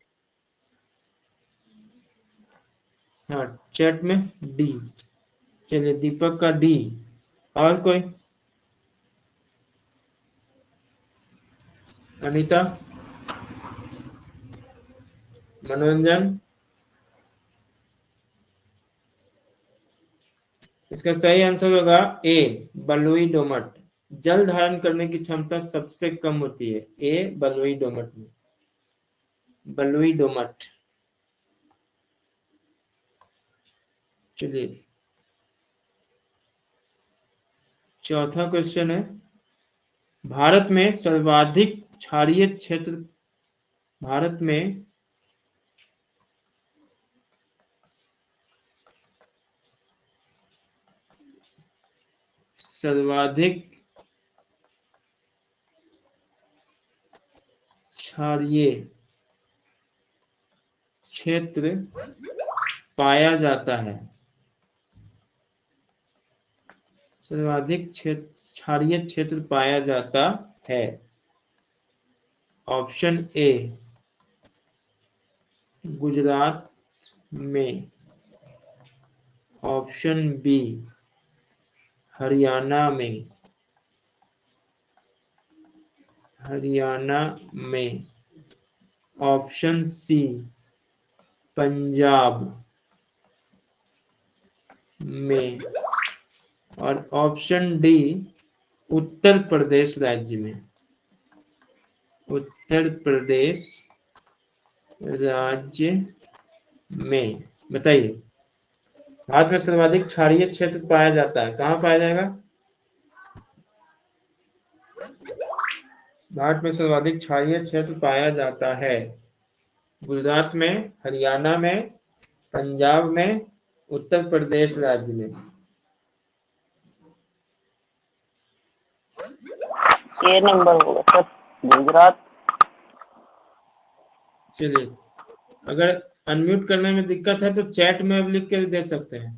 हाँ, चैट में डी। चलिए दीपक का डी। और कोई? अनीता, मनोरंजन? इसका सही आंसर होगा ए, बलुई दोमट। जल धारण करने की क्षमता सबसे कम होती है ए, बलुई दोमट में, बलुई दोमट। चलिए चौथा क्वेश्चन है, भारत में सर्वाधिक क्षारीय क्षेत्र, भारत में सर्वाधिक क्षारीय क्षेत्र पाया जाता है, सर्वाधिक क्षारीय क्षेत्र पाया जाता है। ऑप्शन ए गुजरात में, ऑप्शन बी हरियाणा में, हरियाणा में, ऑप्शन सी पंजाब में, और ऑप्शन डी उत्तर प्रदेश राज्य में, उत्तर प्रदेश राज्य में। बताइए, भारत में सर्वाधिक क्षारीय क्षेत्र पाया जाता है, कहाँ पाया जाएगा? भारत में सर्वाधिक क्षारीय क्षेत्र पाया जाता है गुजरात में, हरियाणा में, पंजाब में, उत्तर प्रदेश राज्य में। ए नंबर होगा सर, गुजरात। चलिए, अगर अनम्यूट करने में दिक्कत है तो चैट में अब लिख के दे सकते हैं।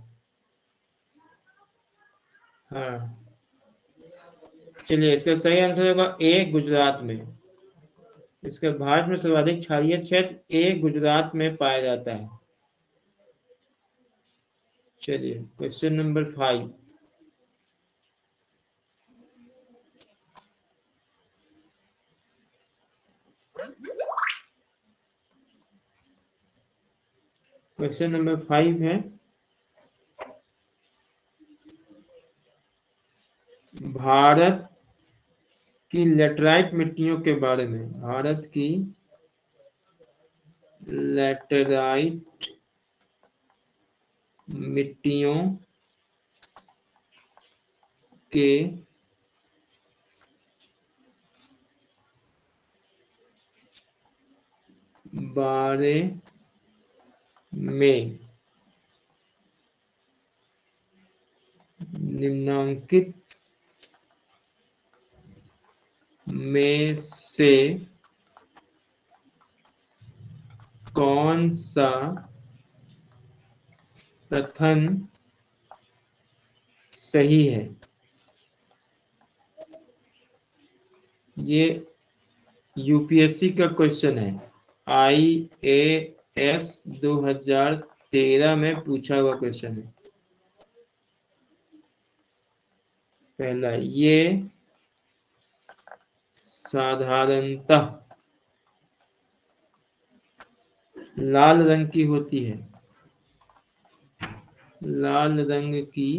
हाँ, चलिए इसका सही आंसर होगा ए, गुजरात में। इसका भारत में सर्वाधिक क्षारीय क्षेत्र ए, गुजरात में पाया जाता है। चलिए क्वेश्चन नंबर 5, क्वेश्चन नंबर 5 है, भारत की लेटराइट मिट्टियों के बारे में, भारत की लेटराइट मिट्टियों के बारे में निम्नलिखित में से कौन सा कथन सही है? ये यूपीएससी का क्वेश्चन है, IAS 2013 में पूछा हुआ क्वेश्चन है। पहला, ये साधारणतः लाल रंग की होती है, लाल रंग की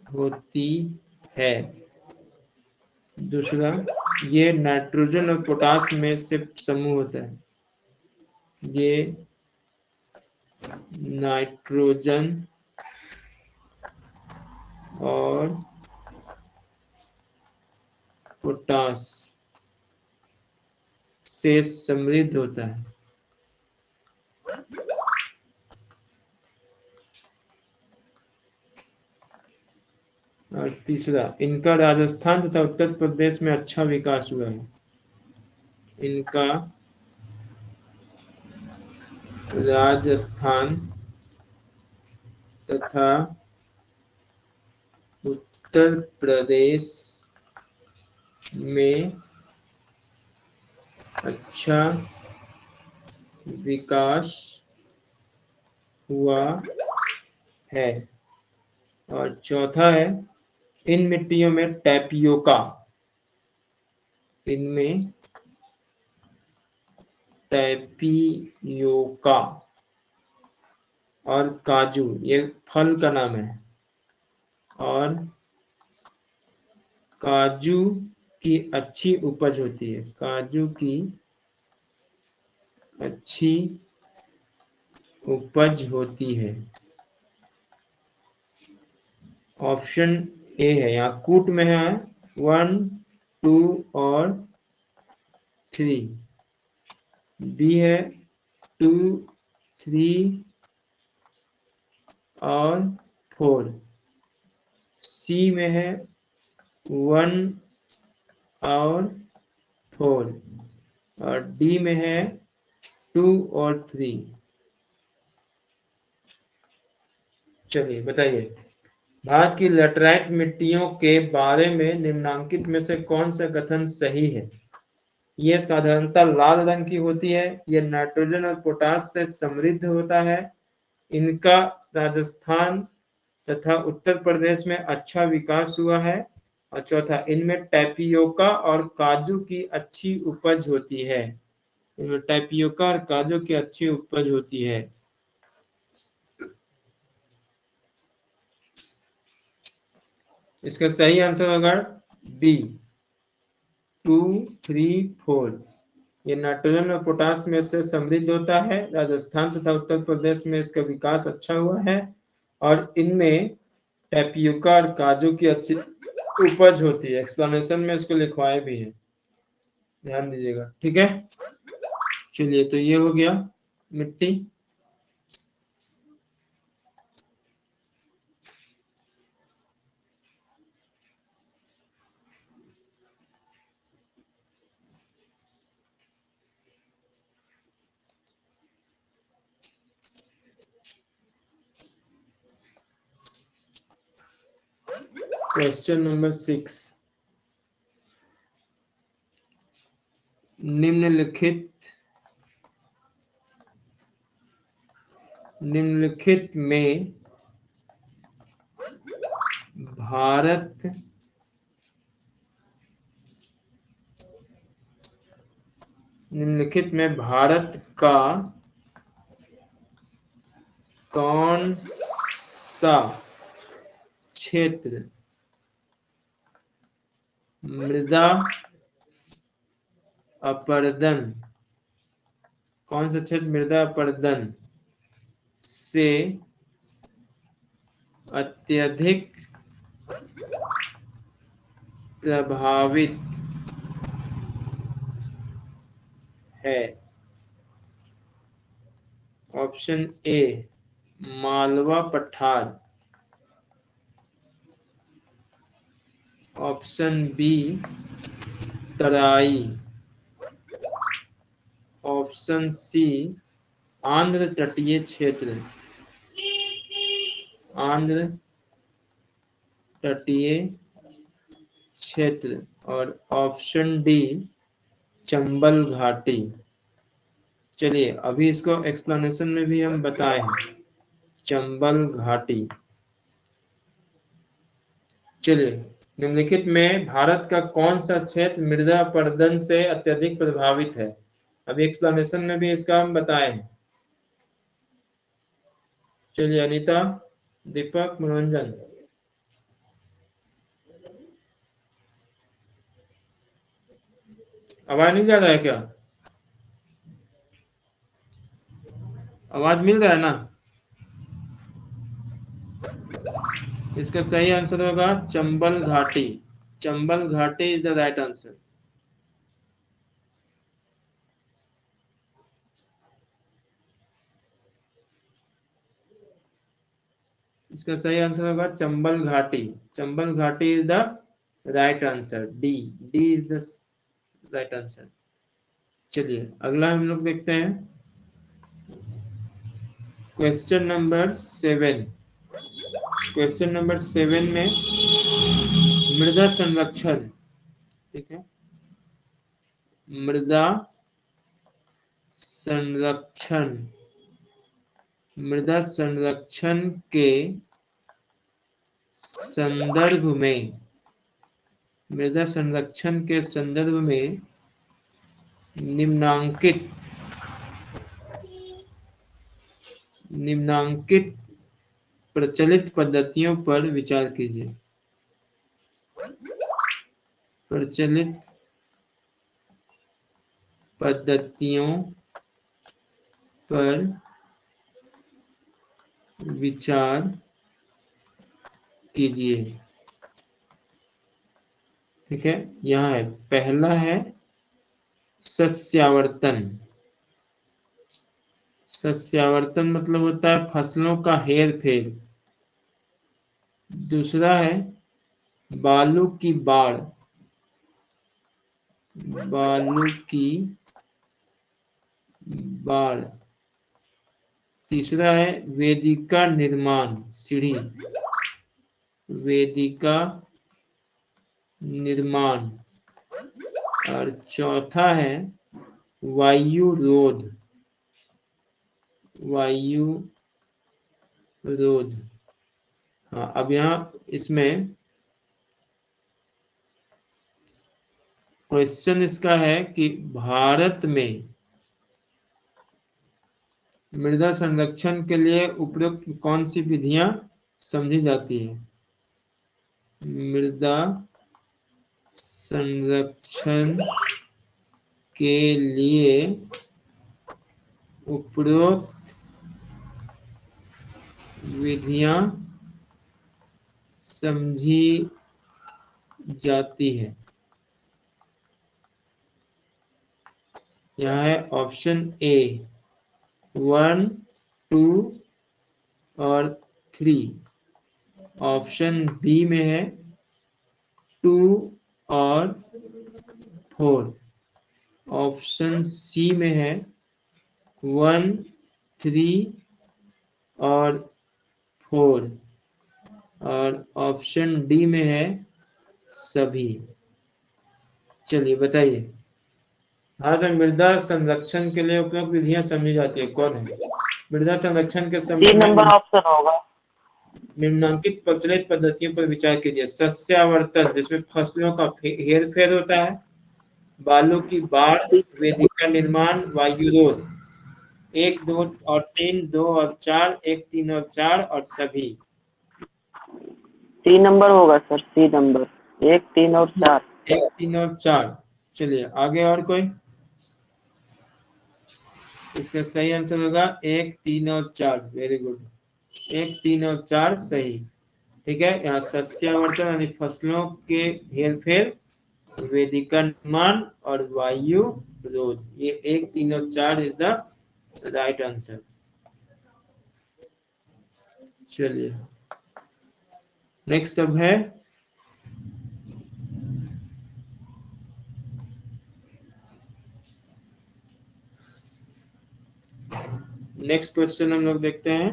होती है। दूसरा, ये नाइट्रोजन और पोटास में से समूह होता है, ये नाइट्रोजन और पोटास से समृद्ध होता है। और तीसरा, इनका राजस्थान तथा उत्तर प्रदेश में अच्छा विकास हुआ है। इनका राजस्थान तथा उत्तर प्रदेश में अच्छा विकास हुआ है। और चौथा है, इन मिट्टियों में टैपियोका, इनमें टैपियोका और काजू, ये फल का नाम है, और काजू की अच्छी उपज होती है। काजू की अच्छी उपज होती है। ऑप्शन ए है, यहाँ कूट में है 1, 2 और 3। बी है 2, 3 और 4। सी में है 1 और 4 और डी में है 2 और 3। चलिए बताइए, भारत की लैटराइट मिट्टियों के बारे में निम्नलिखित में से कौन सा कथन सही है? ये साधारणतः लाल रंग की होती है, ये नाइट्रोजन और पोटाश से समृद्ध होता है, इनका राजस्थान तथा उत्तर प्रदेश में अच्छा विकास हुआ है, और चौथा, इनमें टैपियोका और काजू की अच्छी उपज होती है। इनमें टैपियोका और काजू की अच्छी उपज होती है। इसका सही आंसर होगा बी 2, 3, 4। ये नाइट्रोजन और पोटाश में से समृद्ध होता है, राजस्थान तथा उत्तर प्रदेश में इसका विकास अच्छा हुआ है, और इनमें टैपियोका और काजू की अच्छी उपज होती है। एक्सप्लेनेशन में इसको लिखवाए भी है, ध्यान दीजिएगा, ठीक है। चलिए, तो ये हो गया मिट्टी। क्वेश्चन नंबर 6, निम्नलिखित में भारत का कौन सा क्षेत्र मृदा अपरदन, कौन सा क्षेत्र मृदा अपरदन से अत्यधिक प्रभावित है? ऑप्शन ए मालवा पठार, ऑप्शन बी तराई, ऑप्शन सी आंध्र तटीय क्षेत्र, आंध्र तटीय क्षेत्र, और ऑप्शन डी चंबल घाटी। चलिए, अभी इसको एक्सप्लेनेशन में भी हम बताए हैं, चंबल घाटी। चलिए, निम्नलिखित में भारत का कौन सा क्षेत्र मृदा अपरदन से अत्यधिक प्रभावित है? अभी एक्सप्लेनेशन में भी इसका हम बताए हैं। चलिए, अनीता, दीपक, मनोरंजन, आवाज नहीं जा रहा है क्या? आवाज मिल रहा है ना? इसका सही आंसर होगा चंबल घाटी। चंबल घाटी इज द राइट आंसर। इसका सही आंसर होगा चंबल घाटी। चंबल घाटी is the right answer. D D is the right answer. चलिए अगला हम लोग देखते हैं क्वेश्चन नंबर 7। क्वेश्चन नंबर 7 में मृदा संरक्षण, ठीक है, मृदा संरक्षण, मृदा संरक्षण के संदर्भ में, मृदा संरक्षण के संदर्भ में निम्नांकित प्रचलित पद्धतियों पर विचार कीजिए। प्रचलित पद्धतियों पर विचार कीजिए। ठीक है, यहाँ है, पहला है सस्यावर्तन। सस्यावर्तन मतलब होता है फसलों का हेर फेर। दूसरा है बालू की बाढ़, बालू की बाढ़। तीसरा है वेदिका निर्माण, सीढ़ी, वेदिका निर्माण। और चौथा है वायु रोध, वायु रोध। हाँ, अब यहाँ इसमें क्वेश्चन इसका है कि भारत में मृदा संरक्षण के लिए उपयुक्त कौन सी विधियां समझी जाती है। मृदा संरक्षण के लिए उपयुक्त विधियां समझी जाती है। यहाँ है ऑप्शन ए 1, 2 और 3। ऑप्शन बी में है 2 और 4। ऑप्शन सी में है 1, 3 और 4। और ऑप्शन डी में है सभी। चलिए बताइए, भारत में मृदा संरक्षण के लिए उपयुक्त विधियां समझी जाती है, कौन है। मृदा संरक्षण के 3 संबंध नंबर में ऑप्शन होगा। निम्नांकित प्रचलित पद्धतियों पर विचार कीजिए। सस्यावर्तन, जिसमें फसलों का हेर फेर होता है। बालू की बाढ़, वेदिका निर्माण, वायु रोध। 1, 2 और 3, 2 और 4, 1, 3 और 4 और सभी। 3 नंबर होगा सर, सी नंबर 1, 3 और 4। 1, 3 और 4। चलिए आगे और कोई। इसका सही आंसर होगा 1, 3 और 4। वेरी गुड, 1, 3 और 4 सही। ठीक है, यहाँ सस्यावर्तन यानी फसलों के हेर फेर, वेदिका निर्माण और वायु रोध, ये 1, 3 और 4 इज द राइट आंसर। चलिए नेक्स्ट अब है नेक्स्ट क्वेश्चन हम लोग देखते हैं।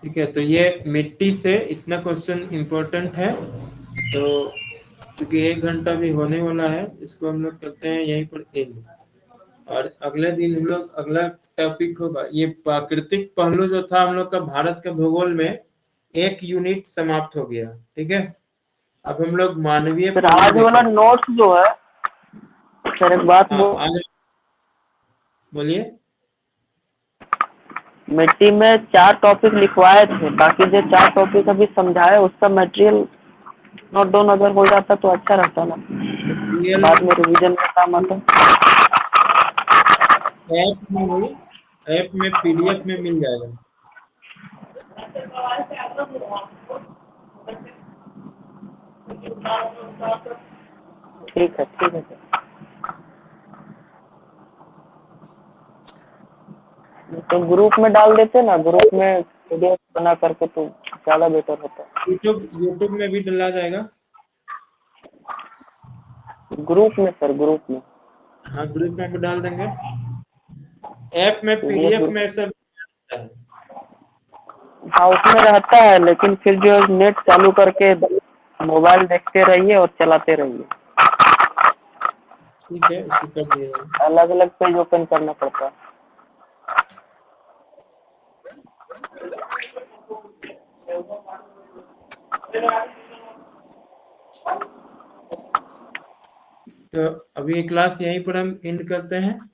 ठीक है, तो ये मिट्टी से इतना क्वेश्चन इंपॉर्टेंट है, तो क्योंकि 1 घंटा भी होने वाला है, इसको हम लोग करते हैं यहीं पर एंड। और अगले दिन हम लोग अगला टॉपिक होगा, ये प्राकृतिक पहलू जो था हम लोग का भारत के भूगोल में, 1 यूनिट समाप्त हो गया। ठीक है, अब हम लोग मानवीय सर पहलू आज वाला देखेंगे। नोट्स जो है सर, एक बात आज बोलिए। मिट्टी में 4 टॉपिक लिखवाए थे, बाकी जो 4 टॉपिक अभी समझाए उसका मटेरियल नोट डाउन अगर हो जाता तो अच्छा रहता ना, बाद में रिवीजन में काम आता। ऐप में नहीं, ऐप में पीडीएफ में मिल जाएगा। ठीक है सर। तो ग्रुप में डाल देते ना, ग्रुप में PDF बना करके, तो ज़्यादा बेटर होता। यूट्यूब यूट्यूब में भी डला जाएगा। ग्रुप में सर, ग्रुप में। हाँ, ग्रुप में भी डाल देंगे। ऐप में PDF PDF ग्रुप, में सब रहता है। हाँ उसमें रहता है, लेकिन फिर जो नेट चालू करके मोबाइल देखते रहिए और चलाते रहिए। ठीक है, उसको कर दिया जाएगा। अलग अलग पेज ओपन करना पड़ता है। तो अभी क्लास यहीं पर हम एंड करते हैं।